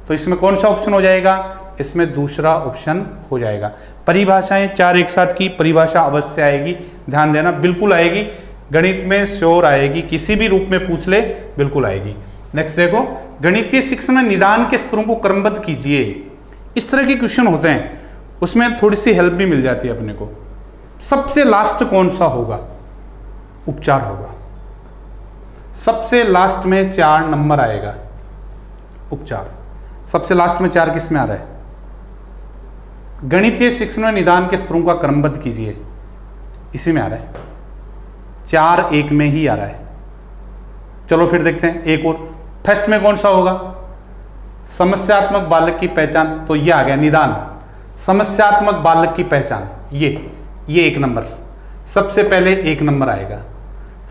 तो इसमें कौन सा ऑप्शन हो जाएगा? इसमें दूसरा ऑप्शन हो जाएगा। परिभाषाएं 4 एक साथ की परिभाषा अवश्य आएगी, ध्यान देना, बिल्कुल आएगी। गणित में श्योर आएगी, किसी भी रूप में पूछ ले बिल्कुल आएगी। नेक्स्ट देखो, गणितीय शिक्षण में निदान के स्तरों को क्रमबद्ध कीजिए। इस तरह के क्वेश्चन होते हैं, उसमें थोड़ी सी हेल्प भी मिल जाती है अपने को। सबसे लास्ट कौन सा होगा? उपचार होगा। सबसे लास्ट में 4 नंबर आएगा। उपचार। सबसे लास्ट में 4 किस में आ रहा है? गणितीय शिक्षण में निदान के स्तरों का क्रमबद्ध कीजिए, इसी में आ रहा है, 4 1 में ही आ रहा है। चलो फिर देखते हैं एक और। फर्स्ट में कौन सा होगा? समस्यात्मक बालक की पहचान, तो ये आ गया निदान। समस्यात्मक बालक की पहचान, ये 1 नंबर, सबसे पहले 1 नंबर आएगा।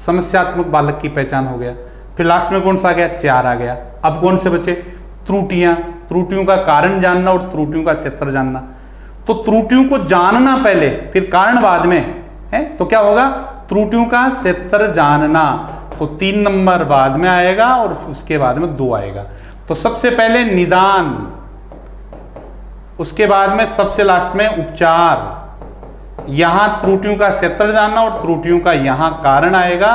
समस्यात्मक बालक की पहचान हो गया। फिर लास्ट में कौन सा आ गया? 4 आ गया। अब कौन से बचे? त्रुटियां, त्रुटियों का कारण जानना और त्रुटियों का क्षेत्र जानना। तो त्रुटियों को जानना पहले, फिर कारण बाद में है, तो क्या होगा? त्रुटियों का क्षेत्र जानना, तो 3 नंबर बाद में आएगा और उसके बाद में 2 आएगा। तो सबसे पहले निदान, उसके बाद में सबसे लास्ट में उपचार। यहां त्रुटियों का क्षेत्र जानना और त्रुटियों का यहां कारण आएगा,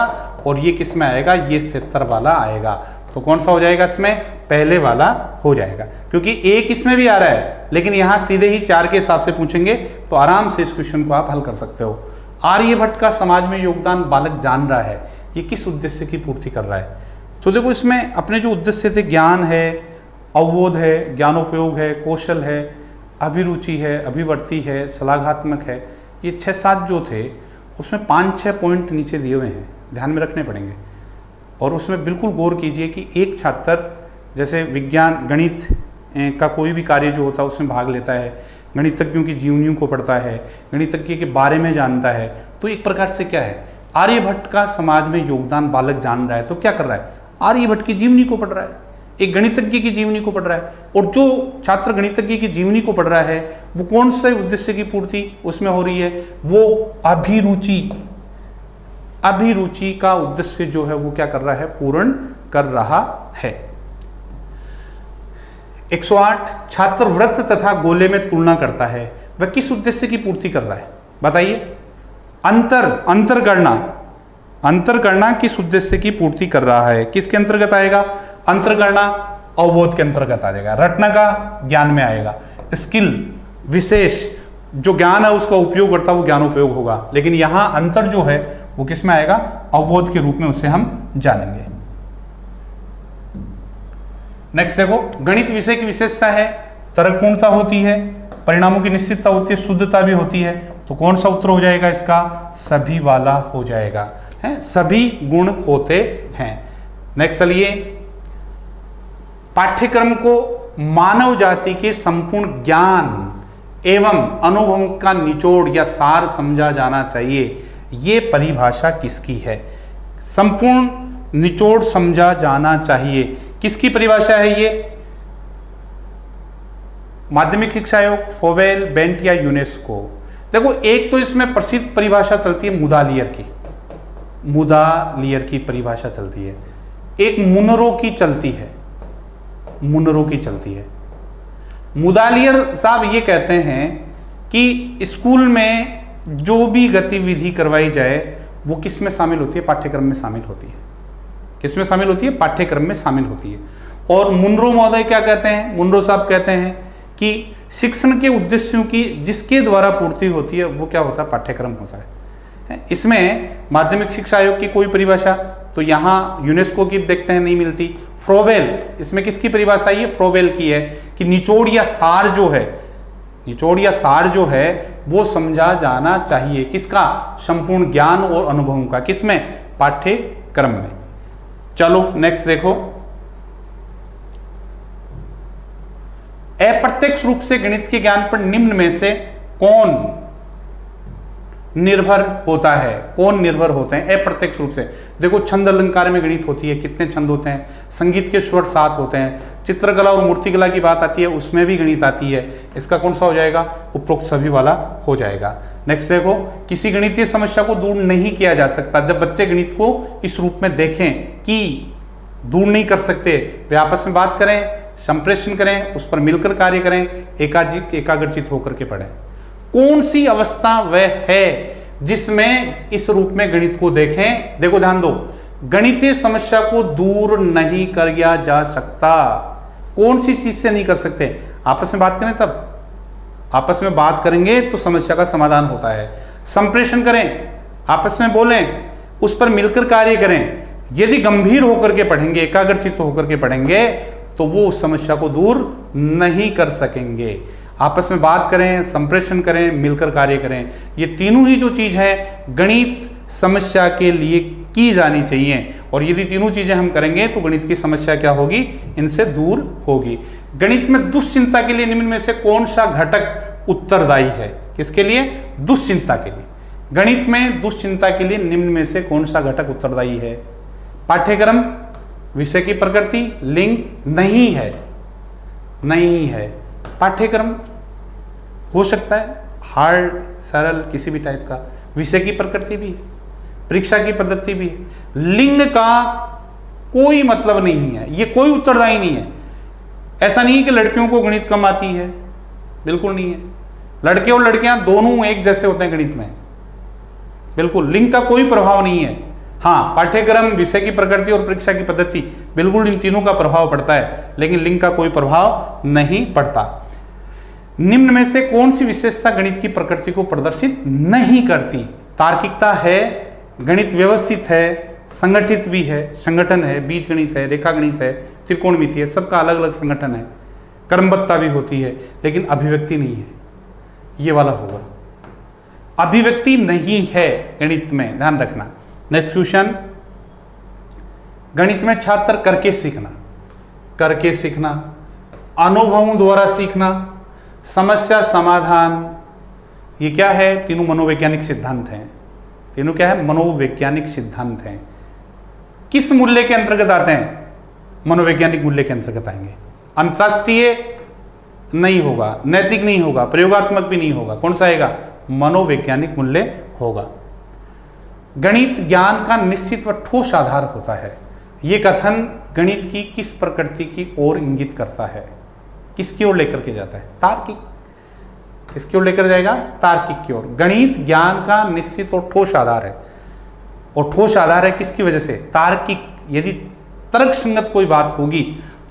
और ये किस में आएगा? ये क्षेत्र वाला आएगा। तो कौन सा हो जाएगा इसमें? पहले वाला हो जाएगा, क्योंकि 1 इसमें भी आ रहा है, लेकिन यहां सीधे ही 4 के हिसाब से पूछेंगे, तो आराम से इस क्वेश्चन को आप हल कर सकते हो। आर्यभट्ट का समाज में योगदान बालक जान रहा है, ये किस उद्देश्य की पूर्ति कर रहा है? तो देखो इसमें अपने जो उद्देश्य थे, ज्ञान है, अवबोध है, ज्ञानोपयोग है, कौशल है, अभिरुचि है, अभिवर्ती है, श्लाघात्मक है, ये 6-7 जो थे, उसमें 5-6 पॉइंट नीचे दिए हुए हैं, ध्यान में रखने पड़ेंगे। और उसमें बिल्कुल गौर कीजिए कि एक छात्र जैसे विज्ञान गणित का कोई भी कार्य जो होता है उसमें भाग लेता है, गणितज्ञों की जीवनियों को पढ़ता है, गणितज्ञ के बारे में जानता है, तो एक प्रकार से क्या है? आर्यभट्ट का समाज में योगदान बालक जान रहा है, तो क्या कर रहा है? आर्यभट्ट की जीवनी को पढ़ रहा है, एक गणितज्ञ की जीवनी को पढ़ रहा है। और जो छात्र गणितज्ञ की जीवनी को पढ़ रहा है, वो कौन से उद्देश्य की पूर्ति उसमें हो रही है? वो अभिरुचि का उद्देश्य जो है वो क्या कर रहा है? पूर्ण कर रहा है। 108 छात्र वृत्त तथा गोले में तुलना करता है, वह किस उद्देश्य की पूर्ति कर रहा है? बताइए। अंतर करना किस उद्देश्य की पूर्ति कर रहा है? किसके अंतर्गत आएगा? अंतर करना अवबोध के अंतर्गत आ जाएगा, रटना का ज्ञान में आएगा, स्किल विशेष जो ज्ञान है उसका उपयोग करता वो ज्ञानोपयोग होगा, लेकिन यहां अंतर जो है वो किस में आएगा? अवबोध के रूप में उसे हम जानेंगे। नेक्स्ट देखो, गणित विषय की विशेषता है तर्कपूर्णता होती है, परिणामों की निश्चितता होती है, शुद्धता भी होती है। तो कौन सा उत्तर हो जाएगा इसका? सभी वाला हो जाएगा, है, सभी गुण होते हैं। नेक्स्ट चलिए, पाठ्यक्रम को मानव जाति के संपूर्ण ज्ञान एवं अनुभव का निचोड़ या सार समझा जाना चाहिए, ये परिभाषा किसकी है? संपूर्ण निचोड़ समझा जाना चाहिए, किसकी परिभाषा है ये? माध्यमिक शिक्षा आयोग, फोवेल, बेंट या यूनेस्को? देखो एक तो इसमें प्रसिद्ध परिभाषा चलती है मुदालियर की परिभाषा चलती है, एक मुनरो की चलती है। मुदालियर साहब ये कहते हैं कि स्कूल में जो भी गतिविधि करवाई जाए वो किस में शामिल होती है? पाठ्यक्रम में शामिल होती है। किस में शामिल होती है? पाठ्यक्रम में शामिल होती है। और मुनरो महोदय क्या कहते हैं? मुनरो साहब कहते हैं कि शिक्षण के उद्देश्यों की जिसके द्वारा पूर्ति होती है वो क्या होता है? पाठ्यक्रम होता है। इसमें माध्यमिक शिक्षा आयोग की कोई परिभाषा, तो यहाँ यूनेस्को की देखते हैं नहीं मिलती। फ्रोवेल, इसमें किसकी परिभाषा? ये फ्रोवेल की है कि निचोड़ या सार जो है वो समझा जाना चाहिए, किसका? संपूर्ण ज्ञान और अनुभवों का, किसमें? पाठ्यक्रम में। चलो नेक्स्ट देखो, अप्रत्यक्ष रूप से गणित के ज्ञान पर निम्न में से कौन निर्भर होता है? कौन निर्भर होते हैं अप्रत्यक्ष रूप से? देखो छंद अलंकार में गणित होती है, कितने छंद होते हैं? संगीत के स्वर 7 होते हैं। चित्रकला और मूर्तिकला की बात आती है, उसमें भी गणित आती है। इसका कौन सा हो जाएगा? उपरोक्त सभी वाला हो जाएगा। नेक्स्ट देखो, किसी गणितीय समस्या को दूर नहीं किया जा सकता। जब बच्चे गणित को इस रूप में देखें कि दूर नहीं कर सकते, वे आपस में बात करें, संप्रेषण करें, उस पर मिलकर कार्य करें, एकाग्रचित होकर के पढ़ें। कौन सी अवस्था वह है जिसमें इस रूप में गणित को देखें? देखो ध्यान दो, गणितीय समस्या को दूर नहीं किया जा सकता। कौन सी चीज से नहीं कर सकते? आपस में बात करें, तब आपस में बात करेंगे तो समस्या का समाधान होता है। संप्रेषण करें, आपस में बोलें, उस पर मिलकर कार्य करें। यदि गंभीर होकर के पढ़ेंगे, एकाग्रचित होकर के पढ़ेंगे, तो वो उस समस्या को दूर नहीं कर सकेंगे। आपस में बात करें, संप्रेषण करें, मिलकर कार्य करें, ये तीनों ही जो चीज है गणित समस्या के लिए की जानी चाहिए। और यदि तीनों चीजें हम करेंगे तो गणित की समस्या क्या होगी, इनसे दूर होगी। गणित में दुश्चिंता के लिए निम्न में से कौन सा घटक उत्तरदायी है? किसके लिए? दुश्चिंता के लिए। गणित में दुश्चिंता के लिए निम्न में से कौन सा घटक उत्तरदायी है? पाठ्यक्रम, विषय की प्रकृति, लिंग? नहीं है, नहीं है। पाठ्यक्रम हो सकता है हार्ड, सरल, किसी भी टाइप का। विषय की प्रकृति भी है, परीक्षा की पद्धति भी है। लिंग का कोई मतलब नहीं है, ये कोई उत्तरदायी नहीं है। ऐसा नहीं है कि लड़कियों को गणित कम आती है, बिल्कुल नहीं है। लड़के और लड़कियां दोनों एक जैसे होते हैं गणित में, बिल्कुल। लिंग का कोई प्रभाव नहीं है। हाँ, पाठ्यक्रम, विषय की प्रकृति और परीक्षा की पद्धति, बिल्कुल इन तीनों का प्रभाव पड़ता है, लेकिन लिंग का कोई प्रभाव नहीं पड़ता। निम्न में से कौन सी विशेषता गणित की प्रकृति को प्रदर्शित नहीं करती? तार्किकता है, गणित व्यवस्थित है, संगठित भी है, संगठन है, बीज गणित है, रेखा गणित है, त्रिकोणमिति है, सबका अलग अलग संगठन है, क्रमबद्धता भी होती है, लेकिन अभिव्यक्ति नहीं है। ये वाला होगा, अभिव्यक्ति नहीं है गणित में, ध्यान रखना। नेक्स्ट क्वेश्चन, गणित में छात्र करके सीखना, अनुभवों द्वारा सीखना, समस्या समाधान, ये क्या है? तीनों मनोवैज्ञानिक सिद्धांत हैं। तीनों क्या है? मनोवैज्ञानिक सिद्धांत हैं। किस मूल्य के अंतर्गत आते हैं? मनोवैज्ञानिक मूल्य के अंतर्गत आएंगे। अंतरराष्ट्रीय नहीं होगा, नैतिक नहीं होगा, प्रयोगात्मक भी नहीं होगा। कौन सा आएगा? मनोवैज्ञानिक मूल्य होगा। गणित ज्ञान का निश्चित व ठोस आधार होता है। ये कथन गणित की किस प्रकृति की ओर इंगित करता है? किसकी ओर लेकर के जाता है? तार्किक। किसकी ओर लेकर जाएगा? तार्किक की ओर। गणित ज्ञान का निश्चित और ठोस आधार है, और ठोस आधार है किसकी वजह से? तार्किक। यदि तर्क संगत कोई बात होगी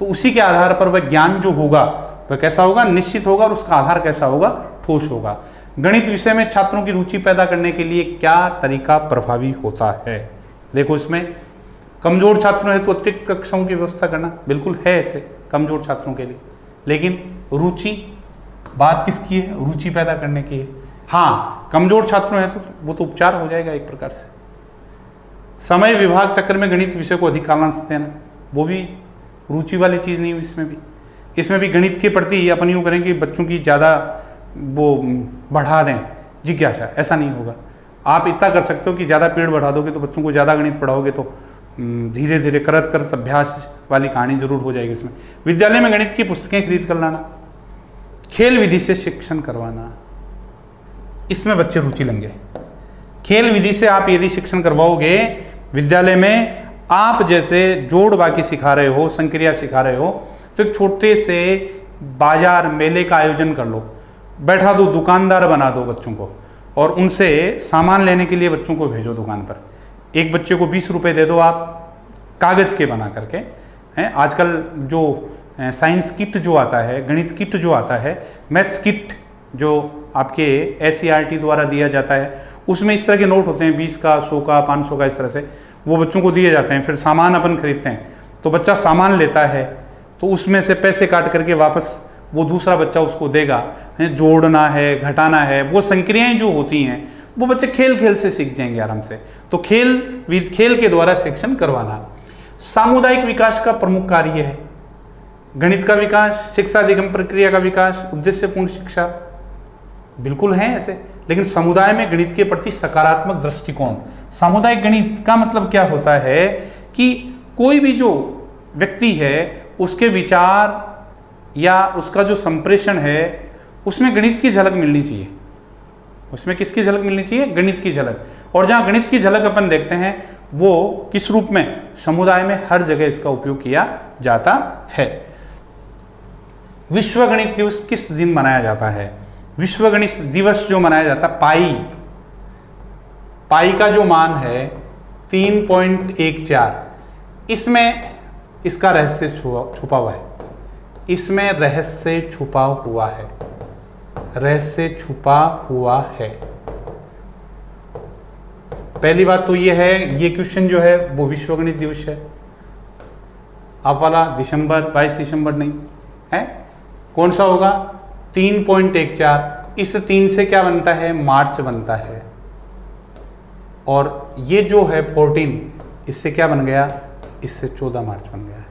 तो उसी के आधार पर वह ज्ञान जो होगा वह कैसा होगा? निश्चित होगा, और उसका आधार कैसा होगा? ठोस होगा। गणित विषय में छात्रों की रुचि पैदा करने के लिए क्या तरीका प्रभावी होता है? देखो, इसमें कमजोर छात्रों हेतु अतिरिक्त कक्षाओं की व्यवस्था करना, बिल्कुल है ऐसे कमजोर छात्रों के लिए, लेकिन रुचि बात किसकी है? रुचि पैदा करने की है। हाँ, कमजोर छात्रों हेतु वो तो उपचार हो जाएगा एक प्रकार से। समय विभाग चक्र में गणित विषय को अधिक कालांश देना, वो भी रुचि वाली चीज़ नहीं हुई। इसमें भी गणित के प्रति अपन यूँ करें कि बच्चों की ज़्यादा वो बढ़ा दें जिज्ञासा, ऐसा नहीं होगा। आप इतना कर सकते हो कि ज़्यादा पेड़ बढ़ा दोगे तो बच्चों को ज़्यादा गणित पढ़ाओगे तो धीरे धीरे करत अभ्यास वाली कहानी जरूर हो जाएगी। इसमें विद्यालय में गणित की पुस्तकें खरीद कर लाना, खेल विधि से शिक्षण करवाना, इसमें बच्चे रुचि लेंगे। खेल विधि से आप यदि शिक्षण करवाओगे विद्यालय में, आप जैसे जोड़ बाकी सिखा रहे हो, संक्रिया सिखा रहे हो, तो एक छोटे से बाजार मेले का आयोजन कर लो, बैठा दो, दुकानदार बना दो बच्चों को, और उनसे सामान लेने के लिए बच्चों को भेजो दुकान पर। एक बच्चे को 20 रुपये दे दो आप, कागज़ के बना करके हैं। आजकल जो साइंस किट जो आता है, गणित किट जो आता है, मैथ्स किट जो आपके SCERT द्वारा दिया जाता है, उसमें इस तरह के नोट होते हैं, 20 का, 100 का, 500 का, इस तरह से वो बच्चों को दिए जाते हैं। फिर सामान अपन खरीदते हैं, तो बच्चा सामान लेता है तो उसमें से पैसे काट करके वापस वो दूसरा बच्चा उसको देगा। जोड़ना है, घटाना है, वो संक्रियाएं जो होती हैं वो बच्चे खेल खेल से सीख जाएंगे आराम से। तो खेल के द्वारा शिक्षण करवाना। सामुदायिक विकास का प्रमुख कार्य है गणित का विकास, शिक्षा अधिगम प्रक्रिया का विकास, उद्देश्यपूर्ण शिक्षा, बिल्कुल है ऐसे। लेकिन समुदाय में गणित के प्रति सकारात्मक दृष्टिकोण। सामुदायिक गणित का मतलब क्या होता है कि कोई भी जो व्यक्ति है उसके विचार या उसका जो संप्रेषण है उसमें गणित की झलक मिलनी चाहिए। उसमें किसकी झलक मिलनी चाहिए? गणित की झलक। और जहाँ गणित की झलक अपन देखते हैं वो किस रूप में? समुदाय में हर जगह इसका उपयोग किया जाता है। विश्व गणित दिवस किस दिन मनाया जाता है? विश्व गणित दिवस जो मनाया जाता है, पाई का जो मान है 3.14, इसमें इसका रहस्य छुपा हुआ है। इसमें रहस्य छुपा हुआ है, रहस्य छुपा हुआ है। पहली बात तो ये है, ये क्वेश्चन जो है वो विश्व गणित दिवस है। आप वाला दिसंबर 22 दिसंबर नहीं है, कौन सा होगा 3.14, इस 3 से क्या बनता है मार्च बनता है, और ये जो है 14 इससे क्या बन गया, इससे 14 मार्च बन गया है।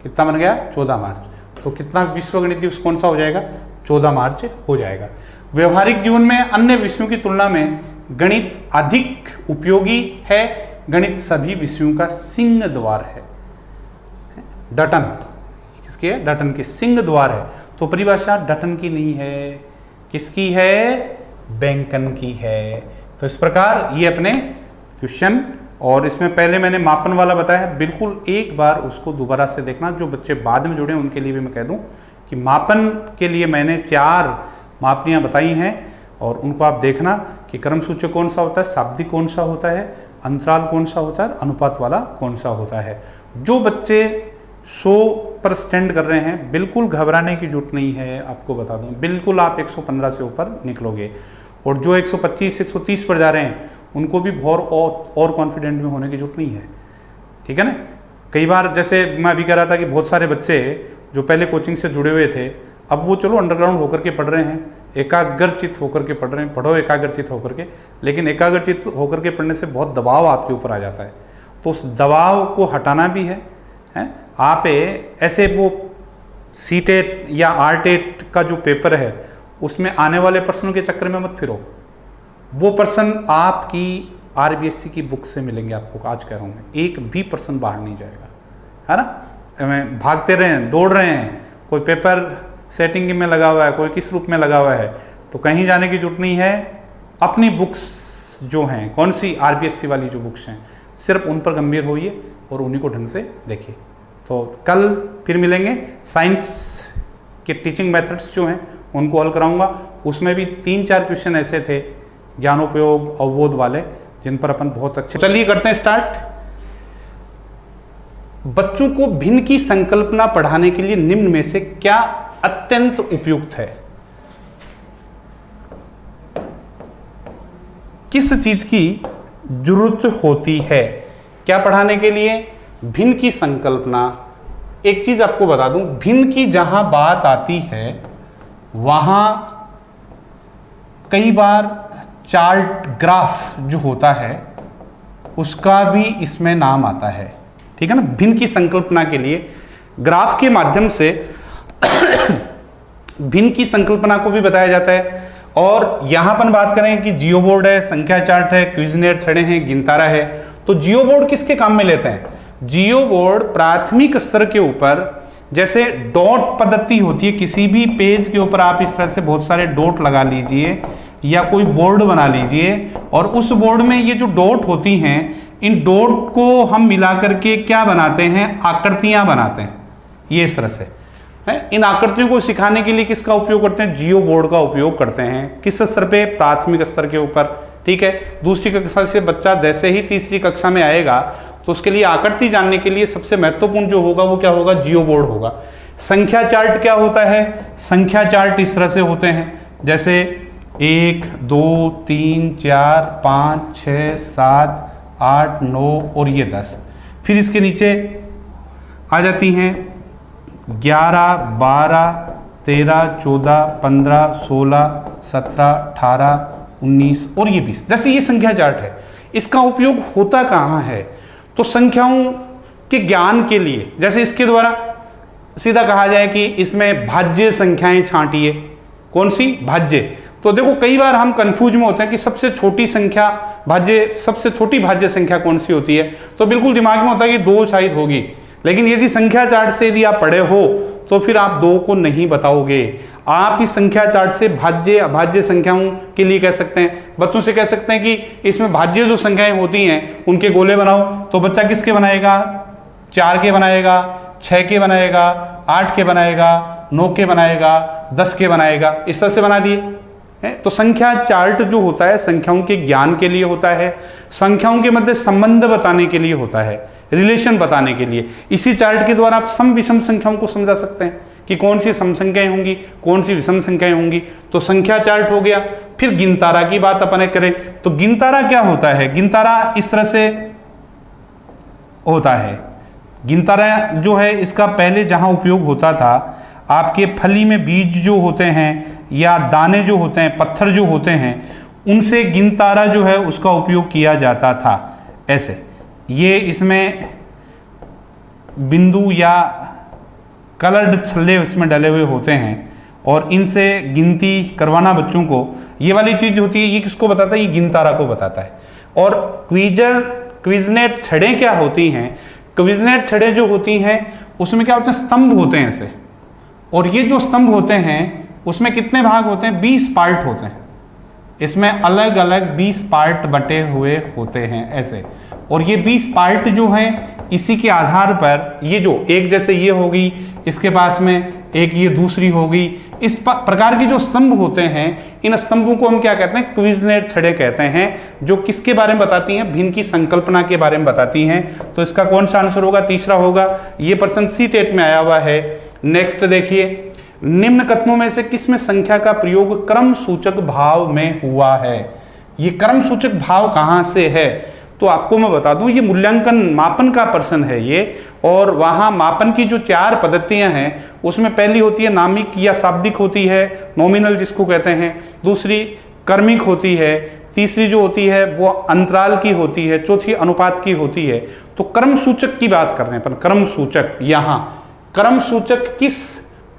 कितना बन गया 14 मार्च। तो कितना विश्व गणित दिवस कौन सा हो जाएगा 14 मार्च हो जाएगा। व्यवहारिक जीवन में अन्य विषयों की तुलना में गणित अधिक उपयोगी है, गणित सभी विषयों का सिंह द्वार है। डटन किसकी है, डटन की सिंह द्वार है। तो परिभाषा डटन की नहीं है, किसकी है, बैंकन की है। तो इस प्रकार ये अपने क्वेश्चन, और इसमें पहले मैंने मापन वाला बताया है, बिल्कुल एक बार उसको दोबारा से देखना। जो बच्चे बाद में जुड़े उनके लिए भी मैं कह दूं कि मापन के लिए मैंने 4 मापनियाँ बताई हैं, और उनको आप देखना कि क्रम सूचक कौन सा होता है, शाब्दिक कौन सा होता है, अंतराल कौन सा होता है, अनुपात वाला कौन सा होता है। जो बच्चे 100 पर स्टैंड कर रहे हैं, बिल्कुल घबराने की जरूरत नहीं है। आपको बता दूं बिल्कुल आप 115 से ऊपर निकलोगे, और जो 125 130 पर जा रहे हैं उनको भी बहुत और कॉन्फिडेंट में होने की जरूरत नहीं है, ठीक है ना। कई बार जैसे मैं अभी कह रहा था कि बहुत सारे बच्चे जो पहले कोचिंग से जुड़े हुए थे, अब वो चलो अंडरग्राउंड होकर के पढ़ रहे हैं, एकाग्रचित होकर के पढ़ रहे हैं। पढ़ो एकाग्रचित होकर के, लेकिन एकाग्रचित होकर के पढ़ने से बहुत दबाव आपके ऊपर आ जाता है। तो उस दबाव को हटाना भी है। आप ऐसे वो सीटेट या आरटेट का जो पेपर है उसमें आने वाले प्रश्नों के चक्कर में मत फिरो। वो प्रश्न आपकी आरबीएससी की बुक से मिलेंगे आपको, आज कह रहा हूँ मैं, एक भी प्रश्न बाहर नहीं जाएगा, है ना। भागते रहे हैं, दौड़ रहे हैं, कोई पेपर सेटिंग में लगा हुआ है, कोई किस रूप में लगा हुआ है, तो कहीं जाने की जरूरत नहीं है। अपनी बुक्स जो हैं, कौन सी आरबीएससी वाली जो बुक्स हैं, सिर्फ उन पर गंभीर होइए और उन्हीं को ढंग से देखिए। तो कल फिर मिलेंगे, साइंस के टीचिंग मेथड्स जो हैं उनको हल कराऊंगा। उसमें भी 3-4 क्वेश्चन ऐसे थे ज्ञानोपयोग अवबोध वाले, जिन पर अपन बहुत अच्छे। चलिए करते हैं स्टार्ट। बच्चों को भिन्न की संकल्पना पढ़ाने के लिए निम्न में से क्या अत्यंत उपयुक्त है। किस चीज की जरूरत होती है क्या पढ़ाने के लिए, भिन्न की संकल्पना। एक चीज आपको बता दूं, भिन्न की जहां बात आती है वहां कई बार चार्ट ग्राफ जो होता है उसका भी इसमें नाम आता है, ठीक है ना। भिन्न की संकल्पना के लिए ग्राफ के माध्यम से भिन्न की संकल्पना को भी बताया जाता है। और यहां पर बात करें कि जियो बोर्ड है, संख्या चार्ट है, क्विजनेयर छड़े हैं, गिनतारा है, तो जियो बोर्ड किसके काम में लेते हैं। जियो बोर्ड प्राथमिक स्तर के ऊपर जैसे डॉट पद्धति होती है, किसी भी पेज के ऊपर आप इस तरह से बहुत सारे डॉट लगा लीजिए या कोई बोर्ड बना लीजिए, और उस बोर्ड में ये जो डॉट होती हैं, इन डॉट को हम मिला करके क्या बनाते हैं, आकृतियां बनाते हैं। ये इस तरह से है। इन आकृतियों को सिखाने के लिए किसका उपयोग करते हैं, जियो बोर्ड का उपयोग करते हैं। किस स्तर पे, प्राथमिक स्तर के ऊपर, ठीक है। दूसरी कक्षा से बच्चा जैसे ही तीसरी कक्षा में आएगा तो उसके लिए आकृति जानने के लिए सबसे महत्वपूर्ण जो होगा वो क्या होगा, जियो बोर्ड होगा। संख्या चार्ट क्या होता है, संख्या चार्ट इस तरह से होते हैं, जैसे 1 2 3 4 5 6 7 8 9 और ये 10। फिर इसके नीचे आ जाती हैं 11 12 13 14 15 16 17 18 19 और ये 20। जैसे ये संख्या चार्ट है, इसका उपयोग होता कहाँ है, तो संख्याओं के ज्ञान के लिए। जैसे इसके द्वारा सीधा कहा जाए कि इसमें भाज्य संख्याएं छांटिए, कौन सी, भाज्य। तो देखो कई बार हम कंफ्यूज में होते हैं कि सबसे छोटी संख्या भाज्य, सबसे छोटी भाज्य संख्या कौन सी होती है, तो बिल्कुल दिमाग में होता है कि 2 शायद होगी, लेकिन यदि संख्या चार्ट से यदि आप पढ़े हो तो फिर आप 2 को नहीं बताओगे। आप इस संख्या चार्ट से भाज्य अभाज्य संख्याओं के लिए कह सकते हैं, बच्चों से कह सकते हैं कि इसमें भाज्य जो संख्याएं होती हैं उनके गोले बनाओ, तो बच्चा किसके बनाएगा, 4 के बनाएगा, 6 के बनाएगा, 8 के बनाएगा, 9 के बनाएगा, 10 के बनाएगा, इस तरह से बना दिए। तो संख्या चार्ट जो होता है संख्याओं के ज्ञान के लिए होता है, संख्याओं के मध्य संबंध बताने के लिए होता है, रिलेशन बताने के लिए। इसी चार्ट के द्वारा आप सम विषम संख्याओं को समझा सकते हैं कि कौन सी सम संख्याएं होंगी, कौन सी विषम संख्याएं होंगी। तो संख्या चार्ट हो गया। फिर गिनतारा की बात अपन करें तो गिनतारा क्या होता है, गिनतारा इस तरह से होता है गिनतारा जो है इसका पहले जहाँ उपयोग होता था, आपके फली में बीज जो होते हैं या दाने जो होते हैं, पत्थर जो होते हैं, उनसे गिनतारा जो है उसका उपयोग किया जाता था। ऐसे ये इसमें बिंदु या कलर्ड छल्ले उसमें डले हुए होते हैं और इनसे गिनती करवाना बच्चों को, ये वाली चीज होती है, ये किसको बताता है? ये गिनतारा को बताता है। और क्विजनेट छड़ें क्या होती हैं? क्विजनेट छड़ें जो होती हैं उसमें क्या होते हैं? स्तंभ होते हैं ऐसे, और ये जो स्तंभ होते हैं उसमें कितने भाग होते हैं? 20 पार्ट होते हैं। इसमें अलग अलग 20 पार्ट बटे हुए होते हैं ऐसे, और ये 20 पार्ट जो हैं इसी के आधार पर ये जो एक जैसे ये होगी, इसके पास में एक ये दूसरी होगी, इस प्रकार की जो स्तंभ होते हैं, इन स्तंभों को हम क्या कहते हैं? क्विजनेट छड़ें कहते हैं, जो किसके बारे में बताती हैं? भिन्न की संकल्पना के बारे में बताती हैं। तो इसका कौन सा आंसर होगा? तीसरा होगा। ये प्रश्न सी-टेट में आया हुआ है। नेक्स्ट देखिए, निम्न कथनों में से किसमें संख्या का प्रयोग क्रम सूचक भाव में हुआ है? ये क्रम सूचक भाव कहाँ से है? तो आपको मैं बता दूं, ये मूल्यांकन मापन का प्रश्न है ये, और वहाँ मापन की जो 4 पद्धतियाँ हैं उसमें पहली होती है नामिक या शाब्दिक होती है, नॉमिनल जिसको कहते हैं, दूसरी कर्मिक होती है, तीसरी जो होती है वो अंतराल की होती है, चौथी अनुपात की होती है। तो क्रम सूचक की बात कर रहे हैं अपन। क्रम सूचक, यहाँ क्रम सूचक किस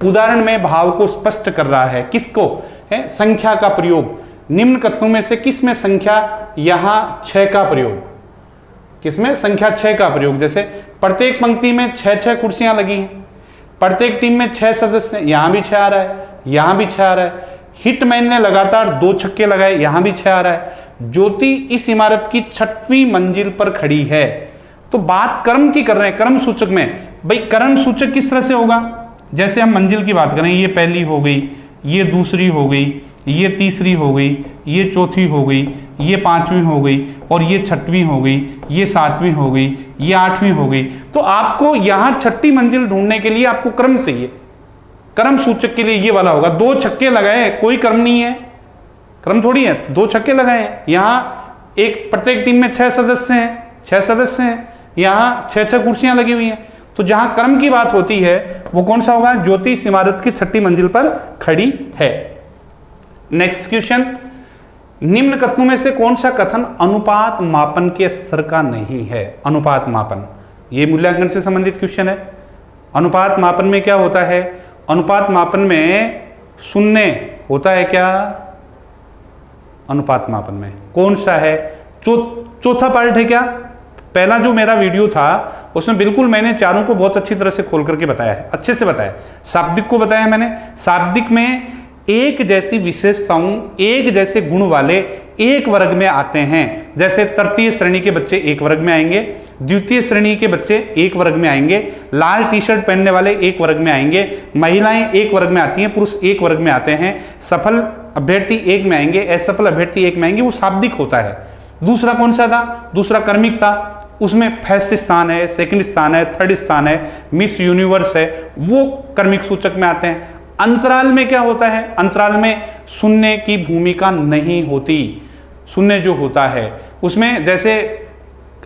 उदाहरण में भाव को स्पष्ट कर रहा है? किसको है? संख्या का प्रयोग। निम्न कथनों में से किस में संख्या, यहाँ 6 का प्रयोग, किसमें? संख्या 6 का प्रयोग। जैसे प्रत्येक पंक्ति में 6-6 कुर्सियां लगी हैं, प्रत्येक टीम में 6 सदस्य हैं, यहां भी 6 आ रहा है, यहां भी 6 आ रहा है। हिटमैन ने लगातार 2 छक्के लगाए, यहां भी 6 आ रहा है। ज्योति इस इमारत की 6वीं मंजिल पर खड़ी है। तो बात क्रम की कर रहे हैं, क्रम सूचक में। भाई क्रम सूचक किस तरह से होगा? जैसे हम मंजिल की बात करें, ये पहली हो गई, ये दूसरी हो गई, ये तीसरी हो गई, ये चौथी हो गई, ये 5वीं हो गई, और ये 6वीं हो गई, ये 7वीं हो गई, ये 8वीं हो गई। तो आपको यहाँ 6ठी मंजिल ढूंढने के लिए आपको क्रम चाहिए। क्रम सूचक के लिए ये वाला होगा। 2 छक्के लगाए, कोई क्रम नहीं है, क्रम थोड़ी है। 2 छक्के लगाए, यहाँ एक प्रत्येक टीम में 6 सदस्य हैं, 6 सदस्य हैं, यहाँ 6-6 कुर्सियां लगी हुई हैं। तो जहां क्रम की बात होती है वो कौन सा होगा? ज्योति इस इमारत की 6ठी मंजिल पर खड़ी है। नेक्स्ट क्वेश्चन, निम्न कथनों में से कौन सा कथन अनुपात मापन के स्तर का नहीं है? अनुपात मापन, ये मूल्यांकन से संबंधित क्वेश्चन है। अनुपात मापन में क्या होता है? अनुपात मापन में शून्य होता है क्या? अनुपात मापन में कौन सा है? चौथा पार्ट है क्या? पहला जो मेरा वीडियो था उसमें बिल्कुल मैंने चारों को बहुत अच्छी तरह से खोल करके बताया है, अच्छे से बताया। शाब्दिक को बताया मैंने, शाब्दिक में एक जैसी विशेषताओं, एक जैसे गुण वाले एक वर्ग में आते हैं। जैसे तृतीय श्रेणी के बच्चे एक वर्ग में आएंगे, द्वितीय श्रेणी के बच्चे एक वर्ग में आएंगे, लाल टी शर्ट पहनने वाले एक वर्ग में आएंगे, महिलाएं एक वर्ग में आती हैं, पुरुष एक वर्ग में आते हैं, सफल अभ्यर्थी एक में आएंगे, असफल अभ्यर्थी एक में आएंगे। वो शाब्दिक होता है। दूसरा कौन सा था? दूसरा कर्मिक था। उसमें फर्स्ट स्थान है, सेकंड स्थान है, थर्ड स्थान है, मिस यूनिवर्स है, वो कर्मिक सूचक में आते हैं। अंतराल में क्या होता है? अंतराल में शून्य की भूमिका नहीं होती। शून्य जो होता है उसमें, जैसे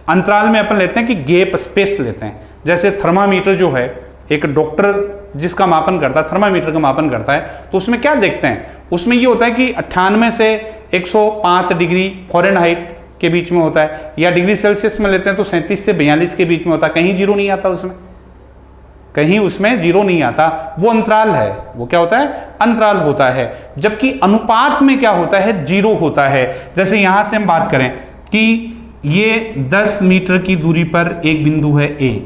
अंतराल में अपन लेते हैं कि गैप स्पेस लेते हैं। जैसे थर्मामीटर जो है, एक डॉक्टर जिसका मापन करता है, थर्मामीटर का मापन करता है, तो उसमें क्या देखते हैं? उसमें ये होता है कि 98 से 105 डिग्री फ़ारेनहाइट के बीच में होता है, या डिग्री सेल्सियस में लेते हैं तो 37 से 42 के बीच में होता है। कहीं जीरो नहीं आता उसमें, कहीं उसमें जीरो नहीं आता। वो अंतराल है। वो क्या होता है? अंतराल होता है। जबकि अनुपात में क्या होता है? जीरो होता है। जैसे यहां से हम बात करें कि ये 10 मीटर की दूरी पर एक बिंदु है ए,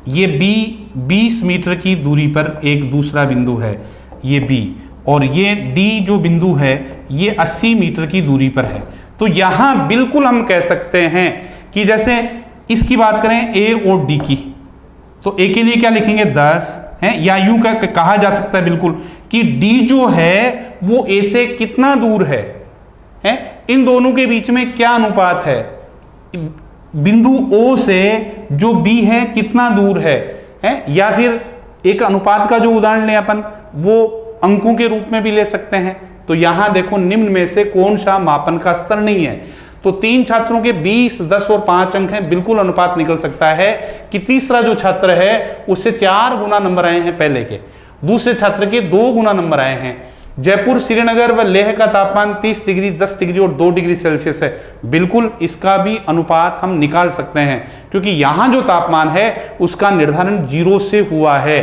ये बी 20 मीटर की दूरी पर एक दूसरा बिंदु है, ये बी, और ये डी जो बिंदु है ये 80 मीटर की दूरी पर है। तो यहां बिल्कुल हम कह सकते हैं कि जैसे इसकी बात करें ए और डी की, तो ए के लिए क्या लिखेंगे? 10 है, या यूं कहा जा सकता है बिल्कुल कि डी जो है वो ए से कितना दूर है? इन दोनों के बीच में क्या अनुपात है? बिंदु ओ से जो बी है कितना दूर है? या फिर एक अनुपात का जो उदाहरण लें अपन, वो अंकों के रूप में भी ले सकते हैं। तो यहां देखो, निम्न में से कौन सा मापन का स्तर नहीं है? तो तो 3 छात्रों के 20, 10 और 5 अंक हैं, बिल्कुल अनुपात निकल सकता है कि तीसरा जो छात्र है उससे 4 गुना नंबर आए हैं पहले के, दूसरे छात्र के 2 गुना नंबर आए हैं। जयपुर, श्रीनगर व लेह का तापमान 30 डिग्री, 10 डिग्री और 2 डिग्री सेल्सियस है, बिल्कुल इसका भी अनुपात हम निकाल सकते हैं, क्योंकि यहां जो तापमान है उसका निर्धारण 0 से हुआ है।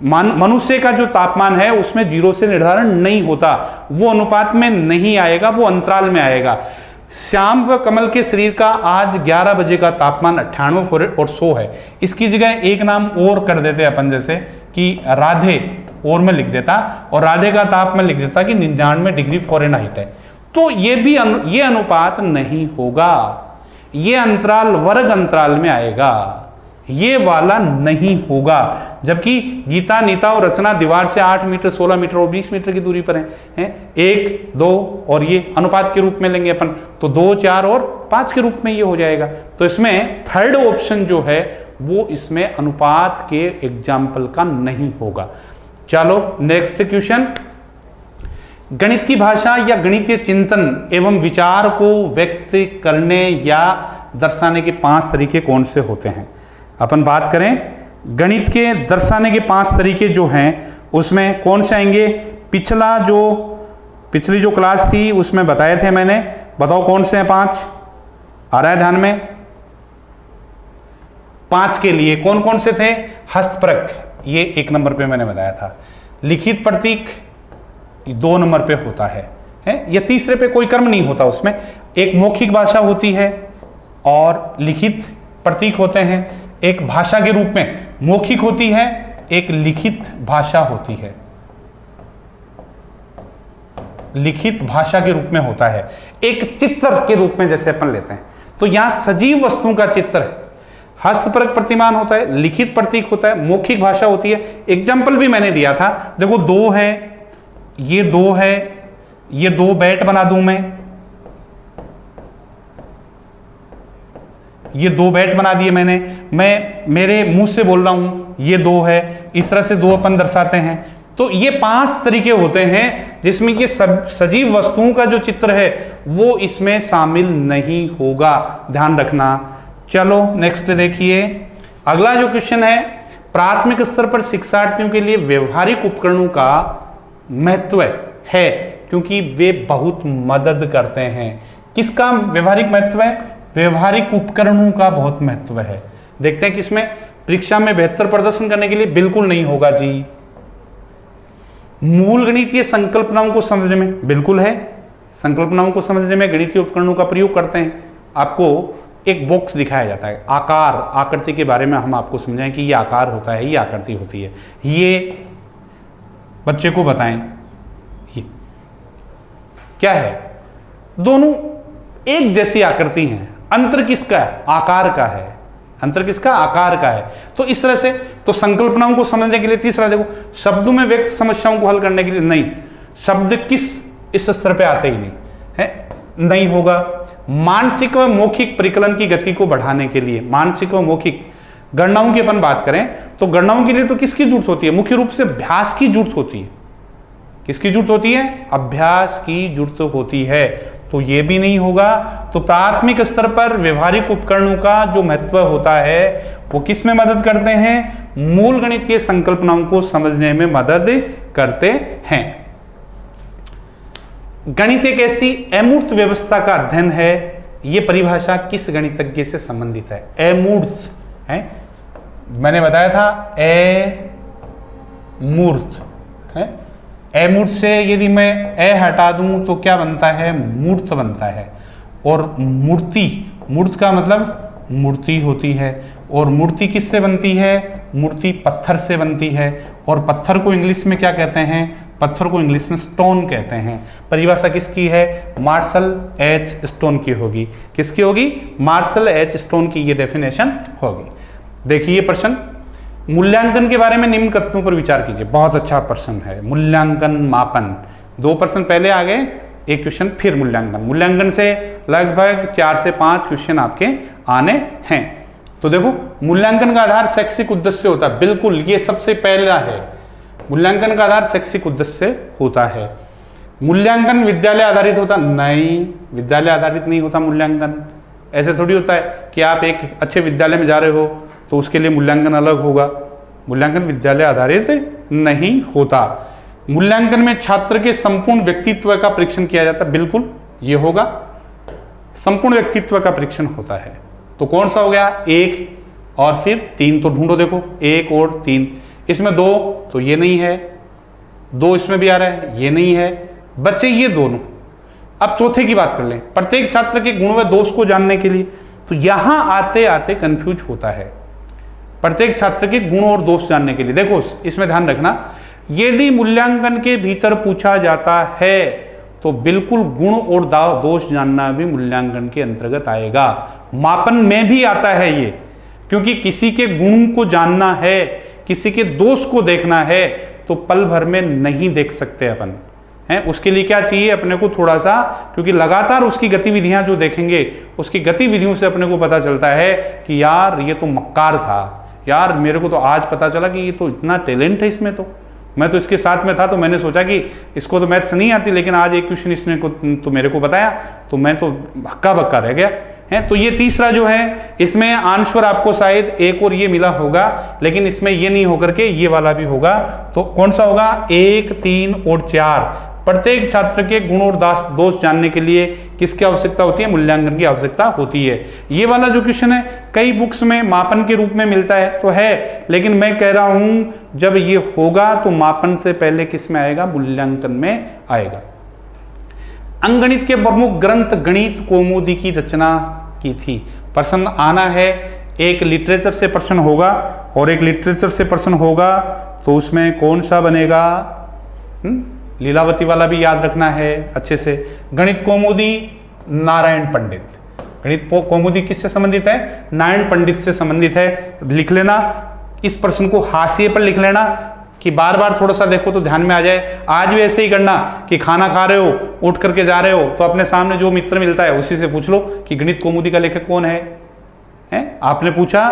मनुष्य का जो तापमान है उसमें 0 से निर्धारण नहीं होता, वो अनुपात में नहीं आएगा, वो अंतराल में आएगा। श्याम व कमल के शरीर का आज 11 बजे का तापमान 98 और 100 है। इसकी जगह एक नाम और कर देते अपन, जैसे कि राधे, और में लिख देता, और राधे का ताप में लिख देता कि 99 डिग्री फ़ारेनहाइट है। तो ये भी ये अनुपात नहीं होगा, ये अंतराल वर्ग अंतराल में आएगा, ये वाला नहीं होगा। जबकि गीता, नीता और रचना दीवार से 8 मीटर, 16 मीटर और 20 मीटर की दूरी पर हैं। 1, 2 और ये अनुपात के रूप में लेंगे अपन, तो 2, 4 और 5 के रूप में ये हो जाएगा। तो इसमें थर्ड ऑप्शन जो है वो इसमें अनुपात के एग्जाम्पल का नहीं होगा। चलो नेक्स्ट क्वेश्चन, गणित की भाषा या गणितीय चिंतन एवं विचार को व्यक्त करने या दर्शाने के 5 तरीके कौन से होते हैं। अपन बात करें गणित के दर्शाने के 5 तरीके जो हैं उसमें कौन से आएंगे। पिछली जो क्लास थी उसमें बताए थे मैंने, बताओ कौन से हैं 5, आ रहा है ध्यान में। 5 के लिए कौन कौन से थे। हस्तप्रक, ये 1 नंबर पे मैंने बताया था। लिखित प्रतीक 2 नंबर पे होता है, या तीसरे पे कोई कर्म नहीं होता उसमें। एक मौखिक भाषा होती है और लिखित प्रतीक होते हैं। एक भाषा के रूप में मौखिक होती है, एक लिखित भाषा होती है, लिखित भाषा के रूप में होता है। एक चित्र के रूप में जैसे अपन लेते हैं, तो यहां सजीव वस्तुओं का चित्र है, हस्तप्रक प्रतिमान होता है, लिखित प्रतीक होता है, मौखिक भाषा होती है। एग्जाम्पल भी मैंने दिया था, देखो 2 है, ये 2 है, ये 2 बैट बना दूं मैं, ये 2 बैट बना दिए मैंने, मैं मेरे मुंह से बोल रहा हूं ये 2 है, इस तरह से 2 अपन दर्शाते हैं। तो ये 5 तरीके होते हैं जिसमें ये सजीव वस्तुओं का जो चित्र है वो इसमें शामिल नहीं होगा, ध्यान रखना। चलो नेक्स्ट देखिए, अगला जो क्वेश्चन है, प्राथमिक स्तर पर शिक्षार्थियों के लिए व्यवहारिक उपकरणों का महत्व है क्योंकि वे बहुत मदद करते हैं। किसका व्यवहारिक महत्व है। व्यवहारिक उपकरणों का बहुत महत्व है। देखते हैं किसमें। परीक्षा में बेहतर प्रदर्शन करने के लिए बिल्कुल नहीं होगा जी। मूल गणितीय संकल्पनाओं को समझने में बिल्कुल है, संकल्पनाओं को समझने में गणितीय उपकरणों का प्रयोग करते हैं। आपको एक बॉक्स दिखाया जाता है, आकार, आकृति के बारे में हम आपको समझाएं कि ये आकार होता है, ये आकृति होती है, ये बच्चे को बताएं ये क्या है। दोनों एक जैसी आकृति हैं, अंतर किसका है, आकार का है, अंतर किसका, आकार का है। तो इस तरह से तो संकल्पनाओं को समझने के लिए। तीसरा देखो, शब्दों में व्यक्त समस्याओं को हल करने के लिए नहीं, शब्द किस इस स्तर पे आते ही नहीं है, नहीं होगा। मानसिक व मौखिक परिकलन की गति को बढ़ाने के लिए, मानसिक व मौखिक गणनाओं की अपन बात करें तो गणनाओं के लिए तो किसकी जरूरत होती है, मुख्य रूप से अभ्यास की जरूरत होती है। किसकी जरूरत होती है, अभ्यास की जरूरत होती है। तो ये भी नहीं होगा। तो प्राथमिक स्तर पर व्यवहारिक उपकरणों का जो महत्व होता है वो किस में मदद करते हैं, मूल गणितीय संकल्पनाओं को समझने में मदद करते हैं। गणित एक ऐसी अमूर्त व्यवस्था का अध्ययन है, ये परिभाषा किस गणितज्ञ से संबंधित है। अमूर्त है, मैंने बताया था अमूर्त है। अमूर्त से यदि मैं ए हटा दूं तो क्या बनता है, मूर्त बनता है। और मूर्ति, मूर्त का मतलब मूर्ति होती है। और मूर्ति किससे बनती है, मूर्ति पत्थर से बनती है। और पत्थर को इंग्लिश में क्या कहते हैं, पत्थर को इंग्लिश में स्टोन कहते हैं। परिभाषा किसकी है, मार्शल एच स्टोन की होगी। किसकी होगी, मार्शल एच स्टोन की ये डेफिनेशन होगी। देखिए प्रश्न, मूल्यांकन के बारे में निम्न कथनों पर विचार कीजिए। बहुत अच्छा प्रश्न है, मूल्यांकन मापन। 2 प्रश्न पहले आ गए, एक क्वेश्चन फिर मूल्यांकन। मूल्यांकन से लगभग 4 से 5 क्वेश्चन आपके आने हैं। तो देखो, मूल्यांकन का आधार शैक्षिक उद्देश्य होता है, बिल्कुल ये सबसे पहला है। मूल्यांकन का आधार शैक्षिक उद्देश्य होता है। मूल्यांकन विद्यालय आधारित होता? नहीं, विद्यालय आधारित नहीं होता मूल्यांकन। ऐसे थोड़ी होता है कि आप एक अच्छे विद्यालय में जा रहे हो तो उसके लिए मूल्यांकन अलग होगा। मूल्यांकन विद्यालय आधारित नहीं होता। मूल्यांकन में छात्र के संपूर्ण व्यक्तित्व का परीक्षण किया जाता है, बिल्कुल ये होगा, संपूर्ण व्यक्तित्व का परीक्षण होता है। तो कौन सा हो गया? 1 और फिर 3, तो ढूंढो, देखो 1 और 3, इसमें 2 तो ये नहीं है, 2 इसमें भी आ रहा है, ये नहीं है, बच्चे ये दोनों। अब चौथे की बात कर लें, प्रत्येक छात्र के गुण व दोष को जानने के लिए, तो यहां आते आते कंफ्यूज होता है। प्रत्येक छात्र के गुण और दोष जानने के लिए देखो, इसमें ध्यान रखना, यदि मूल्यांकन के भीतर पूछा जाता है तो बिल्कुल गुण और दोष जानना भी मूल्यांकन के अंतर्गत आएगा। मापन में भी आता है ये, क्योंकि किसी के गुण को जानना है, किसी के दोष को देखना है, तो पल भर में नहीं देख सकते अपन हैं। उसके लिए क्या चाहिए अपने को? थोड़ा सा, क्योंकि लगातार उसकी गतिविधियां जो देखेंगे, उसकी गतिविधियों से अपने को पता चलता है कि यार ये तो मक्कार था, यार मेरे को तो आज पता चला कि ये तो इतना टैलेंट है इसमें, तो मैं तो इसके साथ में था तो मैंने सोचा कि इसको तो मैथ्स नहीं आती, लेकिन आज एक क्वेश्चन इसने को तो मेरे को बताया तो मैं तो हक्का बक्का रह गया है। तो ये तीसरा जो है, इसमें आंसर आपको शायद 1 और ये मिला होगा, लेकिन इसमें ये नहीं होकर के ये वाला भी होगा। तो कौन सा होगा? 1, 3 और 4। प्रत्येक छात्र के गुण और दोष जानने के लिए किसकी आवश्यकता होती है? मूल्यांकन की आवश्यकता होती है। ये वाला जो क्वेश्चन है कई बुक्स में मापन के रूप में मिलता है तो है, लेकिन मैं कह रहा हूं जब ये होगा तो मापन से पहले किस में आएगा? मूल्यांकन में आएगा। अंकगणित के प्रमुख ग्रंथ गणित कौमुदी की रचना की थी। प्रश्न आना है, एक लिटरेचर से प्रश्न होगा और एक लिटरेचर से प्रश्न होगा, तो उसमें कौन सा बनेगा? लीलावती वाला भी याद रखना है अच्छे से। गणित कौमुदी नारायण पंडित, गणित कौमुदी किससे संबंधित है? नारायण पंडित से संबंधित है। लिख लेना, इस प्रश्न को हाशिए पर लिख लेना कि बार बार थोड़ा सा देखो तो ध्यान में आ जाए। आज भी ऐसे ही करना कि खाना खा रहे हो, उठ करके जा रहे हो, तो अपने सामने जो मित्र मिलता है उसी से पूछ लो कि गणित कौमुदी का लेखक कौन है? आपने पूछा,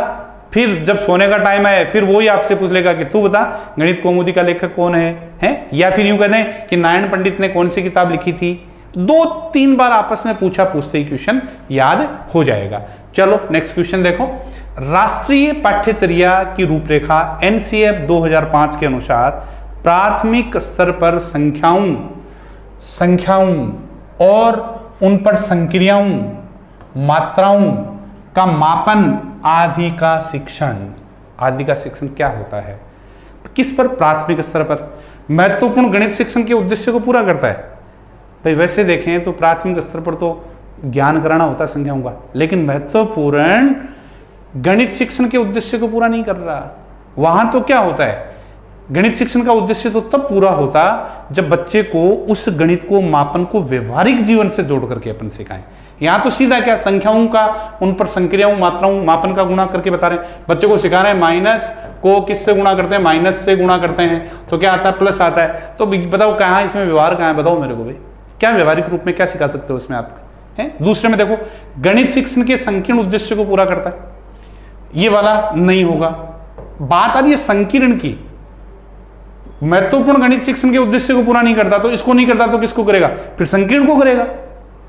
फिर जब सोने का टाइम आए फिर वही आपसे पूछ लेगा कि तू बता गणित कौमुदी का लेखक कौन है? या फिर यूं कहते हैं कि नारायण पंडित ने कौन सी किताब लिखी थी। 2-3 बार आपस में पूछते ही क्वेश्चन याद हो जाएगा। चलो नेक्स्ट क्वेश्चन देखो। राष्ट्रीय पाठ्यचर्या की रूपरेखा NCF 2005 के अनुसार प्राथमिक स्तर पर संख्याओं और उन पर संक्रियाओं, मात्राओं का मापन आदि का शिक्षण क्या होता है? किस पर? प्राथमिक स्तर पर। महत्वपूर्ण गणित शिक्षण के उद्देश्य को पूरा करता है। भाई वैसे देखें तो प्राथमिक स्तर पर तो ज्ञान कराना होता है संख्याओं का, लेकिन महत्वपूर्ण गणित शिक्षण के उद्देश्य को पूरा नहीं कर रहा। वहां तो क्या होता है? गणित शिक्षण का उद्देश्य तो तब पूरा होता जब बच्चे को उस गणित को, मापन को व्यवहारिक जीवन से जोड़ करके अपन सिखाएं। यहां तो सीधा क्या, संख्याओं का, उन पर संक्रियाओं, मात्राओं, मापन का गुणा करके बता रहे हैं। बच्चे को सिखा रहे हैं माइनस को किससे गुणा करते हैं? माइनस से गुणा करते हैं तो क्या आता है? प्लस आता है। तो बताओ कहाँ इसमें व्यवहार कहाँ है? बताओ मेरे को भाई, क्या व्यवहारिक रूप में क्या सिखा सकते हो उसमें आप? दूसरे में देखो, गणित शिक्षण के संकीर्ण उद्देश्य को पूरा करता है, ये वाला नहीं होगा। बात आ रही है संकीर्ण की। महत्वपूर्ण गणित शिक्षण के उद्देश्य को पूरा नहीं करता, तो इसको नहीं करता तो किसको करेगा? फिर संकीर्ण को करेगा।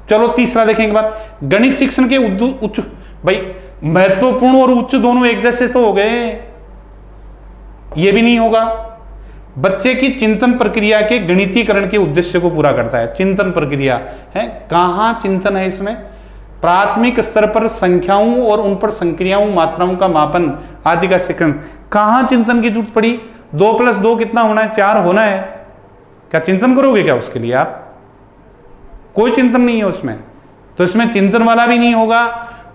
चलो तीसरा देखें एक बार। गणित शिक्षण के उच्च, भाई महत्वपूर्ण और उच्च दोनों एक जैसे तो हो गए, ये भी नहीं होगा। बच्चे की चिंतन प्रक्रिया के गणितीकरण के उद्देश्य को पूरा करता है। चिंतन प्रक्रिया है, कहां चिंतन है इसमें? प्राथमिक स्तर पर संख्याओं और उन पर संक्रियाओं, मात्राओं का मापन आदि का शिक्षण। कहां चिंतन की जरूरत पड़ी? 2 + 2 कितना होना है? 4 होना है। क्या चिंतन करोगे क्या उसके लिए आप? कोई चिंतन नहीं है उसमें, तो इसमें चिंतन वाला भी नहीं होगा।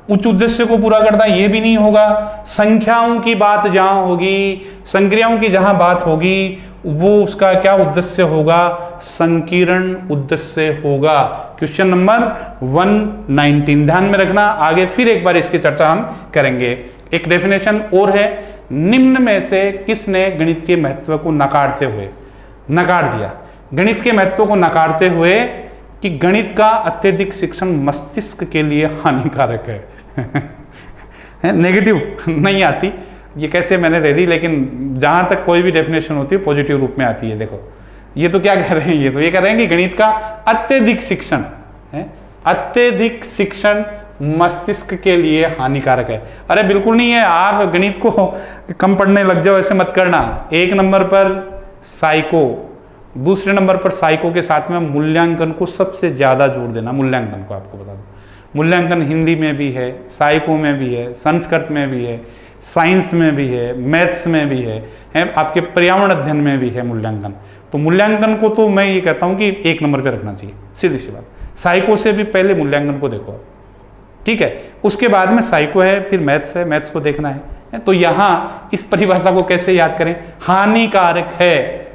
उच्च उद्देश्य को पूरा करता है, ये भी नहीं होगा। संख्याओं की बात जहां होगी, संक्रियाओं की जहां बात होगी, वो उसका क्या उद्देश्य होगा? संकीर्ण उद्देश्य होगा। क्वेश्चन नंबर 119 ध्यान में रखना। आगे फिर एक बार इसकी चर्चा हम करेंगे। एक डेफिनेशन और है, निम्न में से किसने गणित के महत्व को नकार दिया? गणित के महत्व को नकारते हुए कि गणित का अत्यधिक शिक्षण मस्तिष्क के लिए हानिकारक है। नेगेटिव नहीं आती, ये कैसे मैंने दे दी, लेकिन जहां तक कोई भी डेफिनेशन होती है पॉजिटिव रूप में आती है। देखो ये तो क्या कह रहे हैं, ये कह रहे हैं कि गणित का अत्यधिक शिक्षण है, अत्यधिक शिक्षण मस्तिष्क के लिए हानिकारक है। अरे बिल्कुल नहीं है, आप गणित को कम पढ़ने लग जाओ, ऐसे मत करना। 1 नंबर पर साइको, दूसरे नंबर पर साइको के साथ में मूल्यांकन को सबसे ज्यादा जोर देना। मूल्यांकन को आपको बता दूं, मूल्यांकन हिंदी में भी है, साइको में भी है, संस्कृत में भी है, साइंस में भी है, मैथ्स में भी है, आपके पर्यावरण अध्ययन में भी है मूल्यांकन। तो मूल्यांकन को तो मैं ये कहता हूं कि 1 नंबर पे रखना चाहिए, सीधी सी बात। साइको से भी पहले मूल्यांकन को देखो, ठीक है, उसके बाद में साइको है, फिर मैथ्स है, मैथ्स को देखना है। तो यहां इस परिभाषा को कैसे याद करें, हानिकारक है,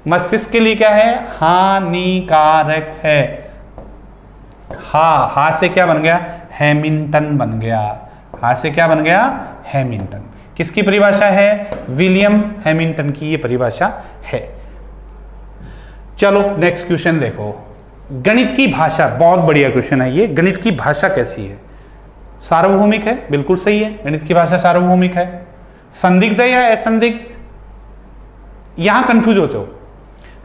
मस्तिष्क के लिए क्या है, हानिकारक है। हा से क्या बन गया, हैमिल्टन बन गया। हा से क्या बन गया, हैमिल्टन। किसकी परिभाषा है, विलियम हैमिल्टन की ये परिभाषा है। चलो नेक्स्ट क्वेश्चन देखो, गणित की भाषा, बहुत बढ़िया क्वेश्चन है ये। गणित की भाषा कैसी है, सार्वभौमिक है, बिल्कुल सही है, गणित की भाषा सार्वभौमिक है। संदिग्ध है या असंदिग्ध, यहां कंफ्यूज होते हो।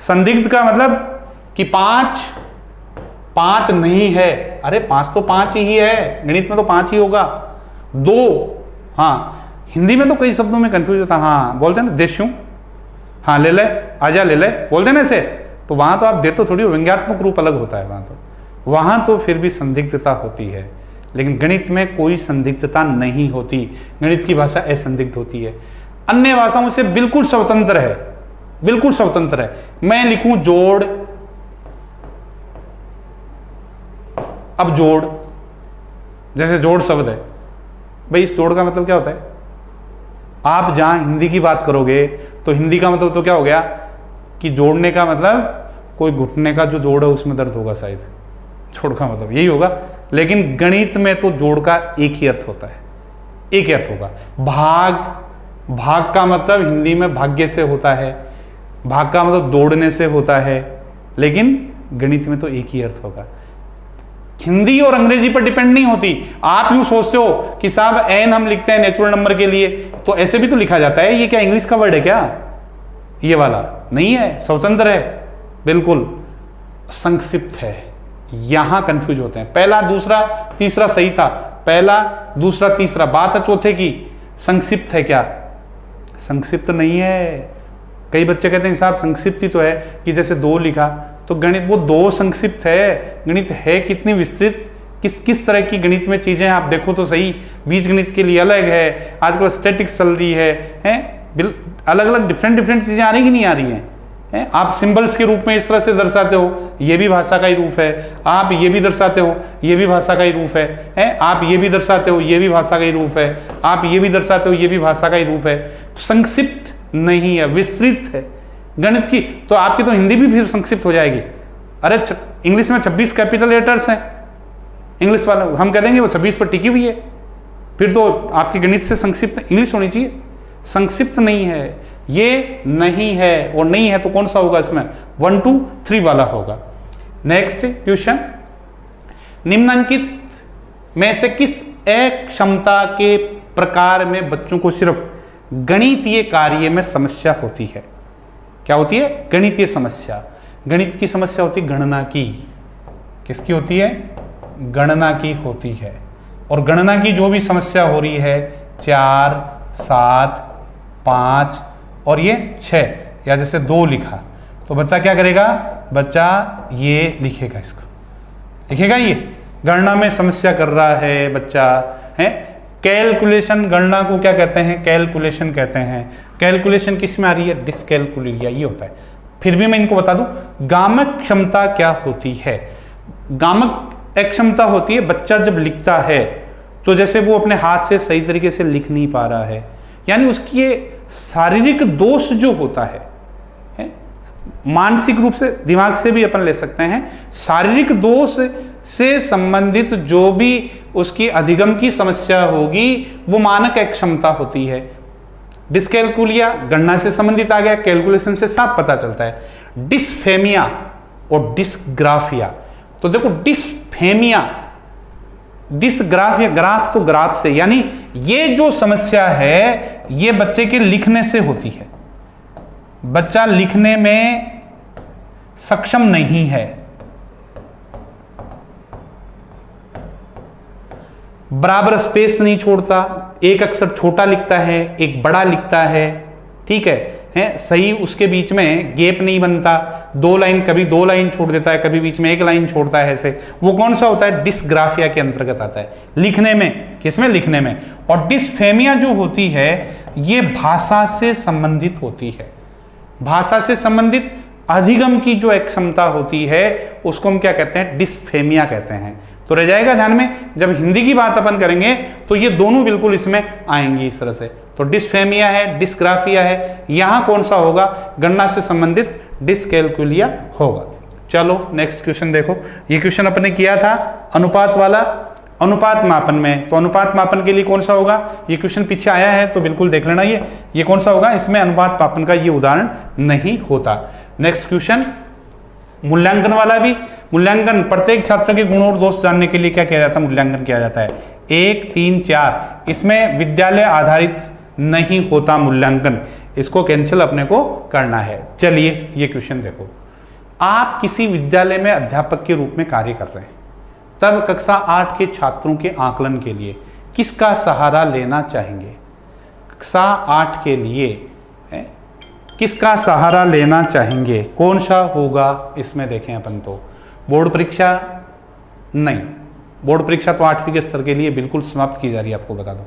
संदिग्ध का मतलब कि 5 नहीं है, अरे 5 तो 5 ही है, गणित में तो 5 ही होगा। 2, हाँ हिंदी में तो कई शब्दों में कंफ्यूज होता है, हाँ बोलते हैं ना देशू, हाँ ले ले, आजा ले ले, बोलते हैं ना ऐसे। तो वहां तो आप देते थोड़ी, व्यंग्यात्मक रूप अलग होता है वहां तो फिर भी संदिग्धता होती है, लेकिन गणित में कोई संदिग्धता नहीं होती। गणित की भाषा असंदिग्ध होती है, अन्य भाषाओं से बिल्कुल स्वतंत्र है, बिल्कुल स्वतंत्र है। मैं लिखूं जोड़, अब जोड़, जैसे जोड़ शब्द है, भाई इस जोड़ का मतलब क्या होता है, आप जहां हिंदी की बात करोगे तो हिंदी का मतलब तो क्या हो गया कि जोड़ने का मतलब कोई घुटने का जो जोड़ है उसमें दर्द होगा, शायद जोड़ का मतलब यही होगा। लेकिन गणित में तो जोड़ का एक ही अर्थ होता है, एक ही अर्थ होगा। भाग का मतलब हिंदी में भाग्य से होता है, भाग का मतलब दौड़ने से होता है, लेकिन गणित में तो एक ही अर्थ होगा। हिंदी और अंग्रेजी पर डिपेंड नहीं होती। आप यूं सोचते हो कि साहब एन हम लिखते हैं नेचुरल नंबर के लिए, तो ऐसे भी तो लिखा जाता है, ये क्या इंग्लिश का वर्ड है क्या, ये वाला नहीं है, स्वतंत्र है, बिल्कुल संक्षिप्त है। यहां कंफ्यूज होते हैं, पहला दूसरा तीसरा सही था, पहला दूसरा तीसरा, बात है चौथे की। संक्षिप्त है क्या, संक्षिप्त नहीं है। कई बच्चे कहते हैं साहब संक्षिप्त ही तो है, कि जैसे 2 लिखा तो गणित वो 2 संक्षिप्त है। गणित है कितनी विस्तृत, किस तरह की गणित में चीजें आप देखो तो सही। बीज गणित के लिए अलग है, आजकल स्टैटिक्स चल रही है अलग अलग डिफरेंट चीजें आ रही कि नहीं आ रही हैं। आप सिंबल्स के रूप में इस तरह से दर्शाते हो, ये भी भाषा का ही रूप है। आप ये भी दर्शाते हो, ये भी भाषा का ही रूप है। आप ये भी दर्शाते हो, ये भी भाषा का ही रूप है। आप ये भी दर्शाते हो, ये भी भाषा का ही रूप है। संक्षिप्त नहीं है, विस्तृत है गणित की। तो आपकी तो हिंदी भी फिर संक्षिप्त हो जाएगी। अरे इंग्लिश में 26 कैपिटल लेटर्स हैं, इंग्लिश वाले हम कह देंगे वो 26 पर टिकी हुई है, फिर तो आपकी गणित से संक्षिप्त इंग्लिश होनी चाहिए। संक्षिप्त नहीं है, ये नहीं है, और नहीं है तो कौन सा होगा इसमें, 1 2 3 वाला होगा। नेक्स्ट क्वेश्चन, निम्नलिखित में से किस एक क्षमता के प्रकार में बच्चों को सिर्फ गणितीय कार्य में समस्या होती है। क्या होती है, गणितीय समस्या। गणित की समस्या होती है गणना की। किसकी होती है, गणना की होती है। और गणना की जो भी समस्या हो रही है 4 7 5 और ये 6, या जैसे 2 लिखा तो बच्चा क्या करेगा, बच्चा ये लिखेगा, इसको लिखेगा। ये गणना में समस्या कर रहा है बच्चा, है कैलकुलेशन। गणना को क्या कहते हैं, कैलकुलेशन कहते हैं। कैलकुलेशन किस में आ रही है, डिस्कैलकुलिया, ये होता है। फिर भी मैं इनको बता दूं, गामक क्षमता क्या होती है। गामक एक क्षमता होती है, बच्चा जब लिखता है तो जैसे वो अपने हाथ से सही तरीके से लिख नहीं पा रहा है, यानी उसकी ये शारीरिक दोष जो होता है, मानसिक रूप से, दिमाग से भी अपन ले सकते हैं, शारीरिक दोष से संबंधित जो भी उसकी अधिगम की समस्या होगी वो मानक एक क्षमता होती है। डिस्कैलकुलिया गणना से संबंधित आ गया, कैलकुलेशन से साफ पता चलता है। डिस्फेमिया और डिस्ग्राफिया, तो देखो डिस्फेमिया, डिस्ग्राफिया, ग्राफ तो ग्राफ से, यानी ये जो समस्या है ये बच्चे के लिखने से होती है। बच्चा लिखने में सक्षम नहीं है, बराबर स्पेस नहीं छोड़ता, एक अक्षर छोटा लिखता है, एक बड़ा लिखता है, ठीक है, सही उसके बीच में गैप नहीं बनता, दो लाइन, कभी दो लाइन छोड़ देता है, कभी बीच में एक लाइन छोड़ता है, ऐसे वो कौन सा होता है? डिस्ग्राफिया के अंतर्गत आता है। लिखने में, किसमें? लिखने में। और डिस्फेमिया जो होती है ये भाषा से संबंधित होती है। भाषा से संबंधित अधिगम की जो एक क्षमता होती है उसको हम क्या कहते हैं? डिस्फेमिया कहते हैं। तो रह जाएगा ध्यान में, जब हिंदी की बात अपन करेंगे तो ये दोनों बिल्कुल इसमें आएंगी इस तरह से। तो डिस्फेमिया है, डिस्ग्राफिया है, यहां कौन सा होगा? गणना से संबंधित डिस्कैल्कुलिया होगा। चलो नेक्स्ट क्वेश्चन देखो, ये क्वेश्चन अपने किया था अनुपात वाला, अनुपात मापन में। तो अनुपात मापन के लिए कौन सा होगा? ये क्वेश्चन पीछे आया है तो बिल्कुल देख लेना। ये कौन सा होगा? इसमें अनुपात मापन का ये उदाहरण नहीं होता। नेक्स्ट क्वेश्चन मूल्यांकन वाला भी। मूल्यांकन, प्रत्येक छात्र के गुण और दोष जानने के लिए क्या किया जाता है? मूल्यांकन किया जाता है। 1, 3, 4 इसमें विद्यालय आधारित नहीं होता मूल्यांकन, इसको कैंसिल अपने को करना है। चलिए ये क्वेश्चन देखो, आप किसी विद्यालय में अध्यापक के रूप में कार्य कर रहे हैं, तब कक्षा 8 के छात्रों के आकलन के लिए किसका सहारा लेना चाहेंगे? कक्षा 8 के लिए किसका सहारा लेना चाहेंगे? कौन सा होगा इसमें? देखें अपन तो बोर्ड परीक्षा नहीं, बोर्ड परीक्षा तो 8वीं के स्तर के लिए बिल्कुल समाप्त की जा रही है, आपको बता दो।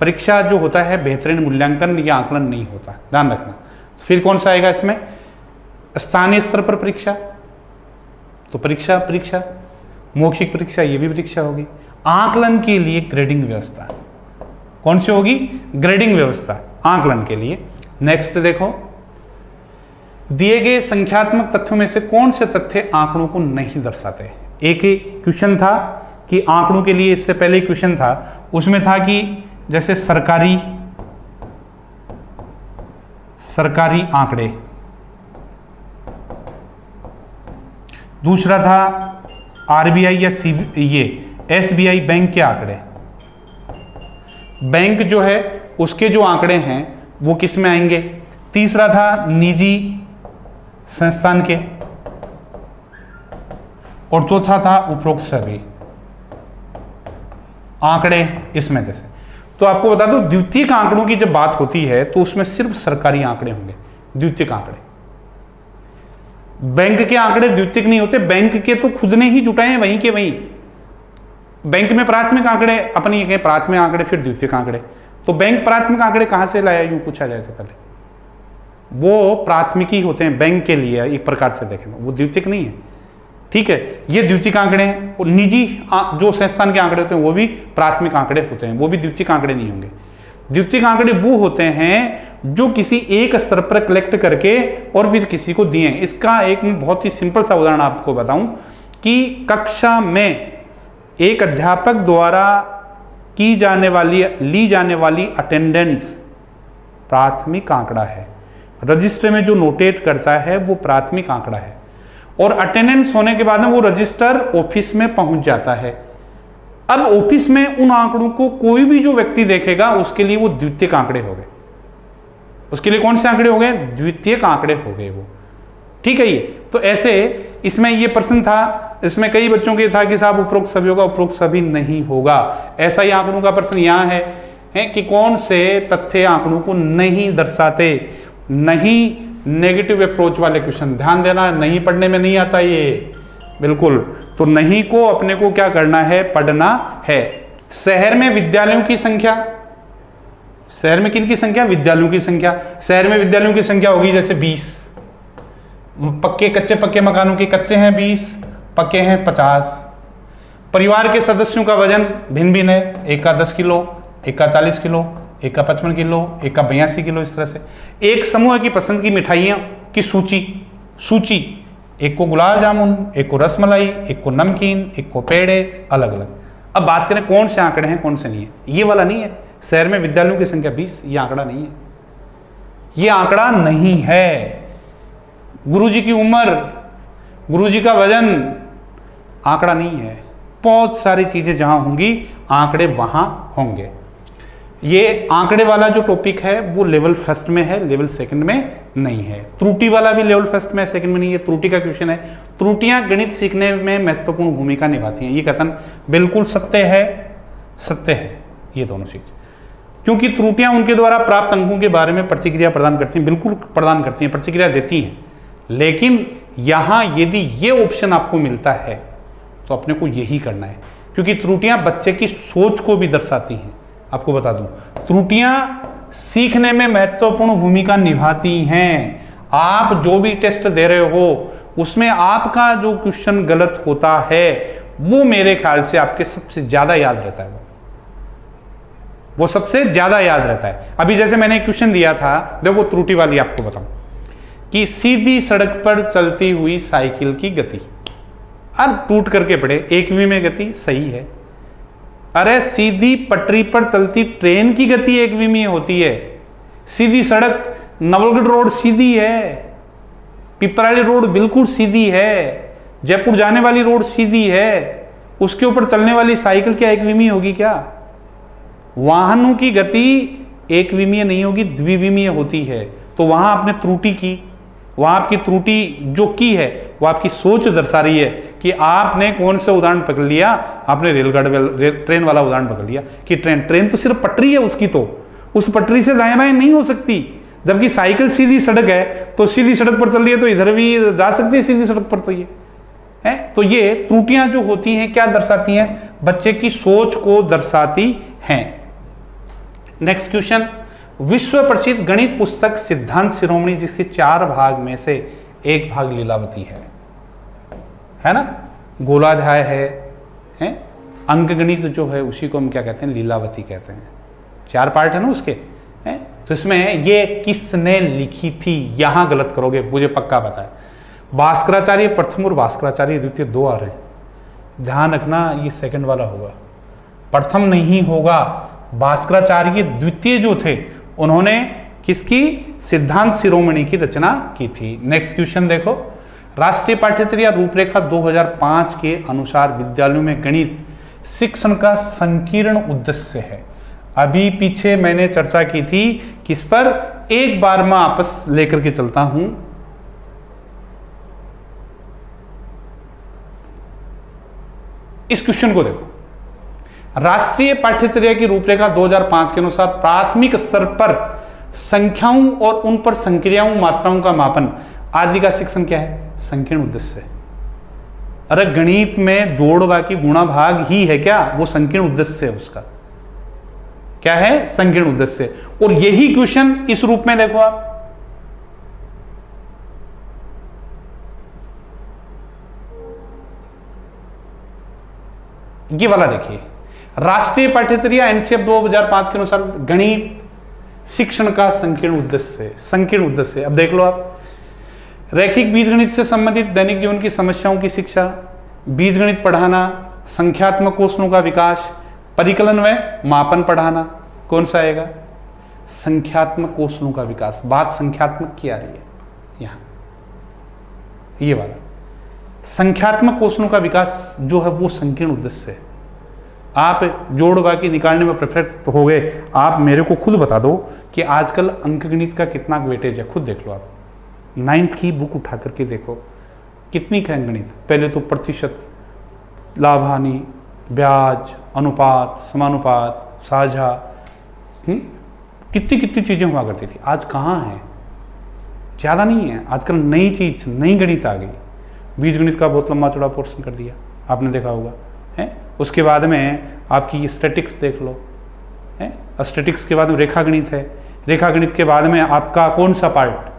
परीक्षा जो होता है बेहतरीन मूल्यांकन या आकलन नहीं होता, ध्यान रखना। फिर कौन सा आएगा इसमें? स्थानीय स्तर पर परीक्षा, तो परीक्षा मौखिक परीक्षा, ये भी परीक्षा होगी। आकलन के लिए ग्रेडिंग व्यवस्था, कौन सी होगी? ग्रेडिंग व्यवस्था आकलन के लिए। नेक्स्ट देखो, दिए गए संख्यात्मक तथ्यों में से कौन से तथ्य आंकड़ों को नहीं दर्शाते? एक क्वेश्चन था कि आंकड़ों के लिए, इससे पहले क्वेश्चन था उसमें था कि जैसे सरकारी आंकड़े, दूसरा था आरबीआई या एसबीआई बैंक के आंकड़े। बैंक जो है उसके जो आंकड़े हैं वो किस में आएंगे? तीसरा था निजी संस्थान के, और चौथा था उपरोक्त सभी आंकड़े इसमें जैसे। तो आपको बता दो, द्वितीयक आंकड़ों की जब बात होती है तो उसमें सिर्फ सरकारी आंकड़े होंगे, द्वितीयक आंकड़े। बैंक के आंकड़े द्वितीयक नहीं होते, बैंक के तो खुद ने ही जुटाए हैं वहीं के वहीं। बैंक में प्राथमिक आंकड़े अपन ये कहें, प्राथमिक आंकड़े फिर द्वितीयक आंकड़े। तो बैंक प्राथमिक आंकड़े कहां से लाया, यूं पूछा जाए तो पहले वो प्राथमिक ही होते हैं बैंक के लिए, एक प्रकार से देखें वो द्वितीयक नहीं है, ठीक है। ये द्वितीयक आंकड़े हैं। और निजी जो संस्थान के आंकड़े होते हैं वो भी प्राथमिक आंकड़े होते हैं, वो भी द्वितीयक आंकड़े नहीं होंगे। द्वितीयक आंकड़े वो होते हैं जो किसी एक स्तर पर कलेक्ट करके और फिर किसी को दिए। इसका एक बहुत ही सिंपल सा उदाहरण आपको बताऊं कि कक्षा में एक अध्यापक द्वारा ली जाने वाली अटेंडेंस प्राथमिक आंकड़ा है। रजिस्टर में जो नोटेट करता है वो प्राथमिक आंकड़ा है, और अटेंडेंस होने के बाद में वो रजिस्टर ऑफिस में पहुंच जाता है। अब ऑफिस में उन आंकड़ों को कोई भी जो व्यक्ति देखेगा उसके लिए वो द्वितीयक आंकड़े हो गए। उसके लिए कौन से आंकड़े हो गए? द्वितीयक आंकड़े हो गए वो, ठीक है। ये तो ऐसे इसमें ये प्रश्न था, इसमें कई बच्चों के था कि साहब उपरोक्त सभी होगा, उपरोक्त सभी नहीं होगा। ऐसा ही आंकड़ों का प्रश्न यहाँ है कि कौन से तथ्य आंकड़ों को नहीं दर्शाते। नहीं, नेगेटिव अप्रोच वाले क्वेश्चन ध्यान देना, नहीं पढ़ने में नहीं आता ये बिल्कुल। तो नहीं को अपने को क्या करना है? पढ़ना है। शहर में विद्यालयों की संख्या, शहर में किन की संख्या? विद्यालयों की संख्या। शहर में विद्यालयों की संख्या होगी जैसे 20, कच्चे मकानों के कच्चे हैं 20, पक्के हैं 50। परिवार के सदस्यों का वजन भिन्न भिन्न है, एक का 10 किलो, एक का 40 किलो, एक का 55 किलो, एक का 82 किलो, इस तरह से। एक समूह की पसंद की मिठाइयों की सूची, एक को गुलाब जामुन, एक को रसमलाई, एक को नमकीन, एक को पेड़े, अलग अलग। अब बात करें कौन से आंकड़े हैं कौन से नहीं है। ये वाला नहीं है, शहर में विद्यालयों की संख्या 20, ये आंकड़ा नहीं है, ये आंकड़ा नहीं है। गुरुजी की उम्र, गुरुजी का वजन आंकड़ा नहीं है। बहुत सारी चीजें जहां होंगी आंकड़े वहां होंगे। ये आंकड़े वाला जो टॉपिक है वो लेवल फर्स्ट में है, लेवल सेकंड में नहीं है। त्रुटि वाला भी लेवल फर्स्ट में सेकंड में नहीं है। त्रुटि का क्वेश्चन है, त्रुटियां गणित सीखने में महत्वपूर्ण भूमिका निभाती हैं। ये कथन बिल्कुल सत्य है, सत्य है ये दोनों चीज, क्योंकि त्रुटियां उनके द्वारा प्राप्त अंकों के बारे में प्रतिक्रिया प्रदान करती हैं, बिल्कुल प्रदान करती हैं, प्रतिक्रिया देती हैं। लेकिन यहां यदि ये ऑप्शन आपको मिलता है तो अपने को यही करना है, क्योंकि त्रुटियां बच्चे की सोच को भी दर्शाती हैं। आपको बता दूं, त्रुटियां सीखने में महत्वपूर्ण भूमिका निभाती हैं। आप जो भी टेस्ट दे रहे हो उसमें आपका जो क्वेश्चन गलत होता है वो मेरे ख्याल से आपके सबसे ज्यादा याद रहता है, वो सबसे ज्यादा याद रहता है। अभी जैसे मैंने एक क्वेश्चन दिया था, देखो त्रुटि वाली आपको बताऊं कि सीधी सड़क पर चलती हुई साइकिल की गति, अब टूट करके पड़े 1v में गति सही है। अरे सीधी पटरी पर चलती ट्रेन की गति 1v में होती है। सीधी सड़क, नवलगढ़ रोड सीधी है, पिपराली रोड बिल्कुल सीधी है, जयपुर जाने वाली रोड सीधी है, उसके ऊपर चलने वाली साइकिल क्या 1v में होगी क्या? वाहनों की गति 1v में नहीं होगी, द्विविमीय होती है। तो वहां आपने त्रुटि की, वहां आपकी त्रुटि जो की है वो आपकी सोच दर्शा रही है कि आपने कौन सा उदाहरण पकड़ लिया, आपने रेलगाड़ी ट्रेन वाला उदाहरण पकड़ लिया कि ट्रेन तो सिर्फ पटरी है उसकी, तो उस पटरी से दाएं बाएं नहीं हो सकती। जबकि साइकिल सीधी सड़क है, तो सीधी सड़क पर चल रही है तो इधर भी जा सकती है सीधी सड़क पर। तो ये है, तो ये त्रुटियां जो होती हैं क्या दर्शाती हैं? बच्चे की सोच को दर्शाती हैं। नेक्स्ट क्वेश्चन, विश्व प्रसिद्ध गणित पुस्तक सिद्धांत शिरोमणि जिसके 4 भाग में से एक भाग लीलावती है ना, गोलाध्याय है? अंक गणित जो है उसी को हम क्या कहते हैं? लीलावती कहते हैं। 4 पार्ट है ना उसके, है? तो इसमें ये किसने लिखी थी, यहां गलत करोगे, मुझे पक्का पता है। भास्कराचार्य प्रथम और भास्कराचार्य द्वितीय 2 आ रहे हैं, ध्यान रखना ये सेकंड वाला होगा, प्रथम नहीं होगा। भास्कराचार्य द्वितीय जो थे उन्होंने किसकी? सिद्धांत शिरोमणि की रचना की थी। नेक्स्ट क्वेश्चन देखो, राष्ट्रीय पाठ्यचर्या रूपरेखा 2005 के अनुसार विद्यालयों में गणित शिक्षण का संकीर्ण उद्देश्य है। अभी पीछे मैंने चर्चा की थी किस पर, एक बार मैं आपस लेकर के चलता हूं। इस क्वेश्चन को देखो, राष्ट्रीय पाठ्यचर्या की रूपरेखा 2005 के अनुसार प्राथमिक स्तर पर संख्याओं और उन पर संक्रियाओं मात्राओं का मापन आदि का शिक्षण क्या है? संकीर्ण उद्देश्य। अरे गणित में जोड़ बाकी गुणा भाग ही है क्या? वो संकीर्ण उद्देश्य है, उसका क्या है? संकीर्ण उद्देश्य। और यही क्वेश्चन इस रूप में देखो आप, ये वाला देखिए, राष्ट्रीय पाठ्यचर्या एनसीएफ 2005 के अनुसार गणित शिक्षण का संकीर्ण उद्देश्य, संकीर्ण उद्देश्य। अब देख लो आप, रैखिक बीजगणित से संबंधित दैनिक जीवन की समस्याओं की शिक्षा, बीजगणित पढ़ाना, संख्यात्मक कौशलों का विकास, परिकलन व मापन पढ़ाना। कौन सा आएगा? संख्यात्मक कौशलों का विकास। बात संख्यात्मक की आ रही है यहां, ये वाला संख्यात्मक कौशलों का विकास जो है वो संकीर्ण उद्देश्य है। आप जोड़ बाकी निकालने में परफेक्ट हो गए। आप मेरे को खुद बता दो कि आजकल अंकगणित का कितना वेटेज है, खुद देख लो आप। 9th की बुक उठा करके देखो कितनी का अंकगणित। पहले तो प्रतिशत, लाभ हानि, ब्याज, अनुपात, समानुपात, साझा, कितनी कितनी चीजें हुआ करती थी। आज कहाँ है? ज्यादा नहीं है। आजकल नई चीज, नई गणित आ गई। बीजगणित का बहुत लंबा चौड़ा पोर्शन कर दिया, आपने देखा होगा है। उसके बाद में आपकी स्टैटिक्स देख लो है, स्टैटिक्स के बाद में रेखा गणित है। रेखा गणित के बाद में आपका कौन सा पार्ट?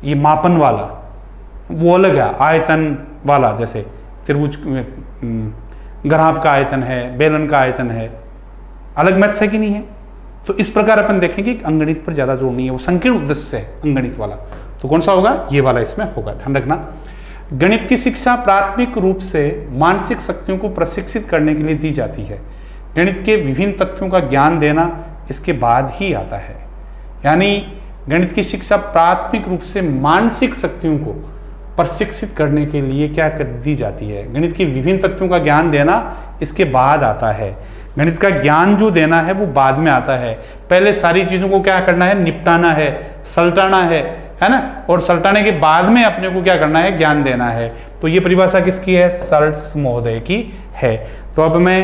ये मापन वाला, वो अलग है। आयतन वाला, जैसे त्रिभुज, ग्राफ का आयतन है, बेलन का आयतन है, अलग मैथ्स है कि नहीं है। तो इस प्रकार अपन देखेंगे कि अंगणित पर ज्यादा जोर नहीं है, वो संकीर्ण उद्देश्य है अंगणित वाला। तो कौन सा होगा? ये वाला इसमें होगा, ध्यान रखना। गणित की शिक्षा प्राथमिक रूप से मानसिक शक्तियों को प्रशिक्षित करने के लिए दी जाती है। गणित के विभिन्न तथ्यों का ज्ञान देना इसके बाद ही आता है। यानी गणित की शिक्षा प्राथमिक रूप से मानसिक शक्तियों को प्रशिक्षित करने के लिए क्या कर दी जाती है? गणित के विभिन्न तथ्यों का ज्ञान देना इसके बाद आता है। गणित का ज्ञान जो देना है वो बाद में आता है, पहले सारी चीज़ों को क्या करना है, निपटाना है, सलटाना है ना, और सलटाने के बाद में अपने को क्या करना है, ज्ञान देना है। तो ये परिभाषा किसकी है, सर्ट्स महोदय की है। तो अब मैं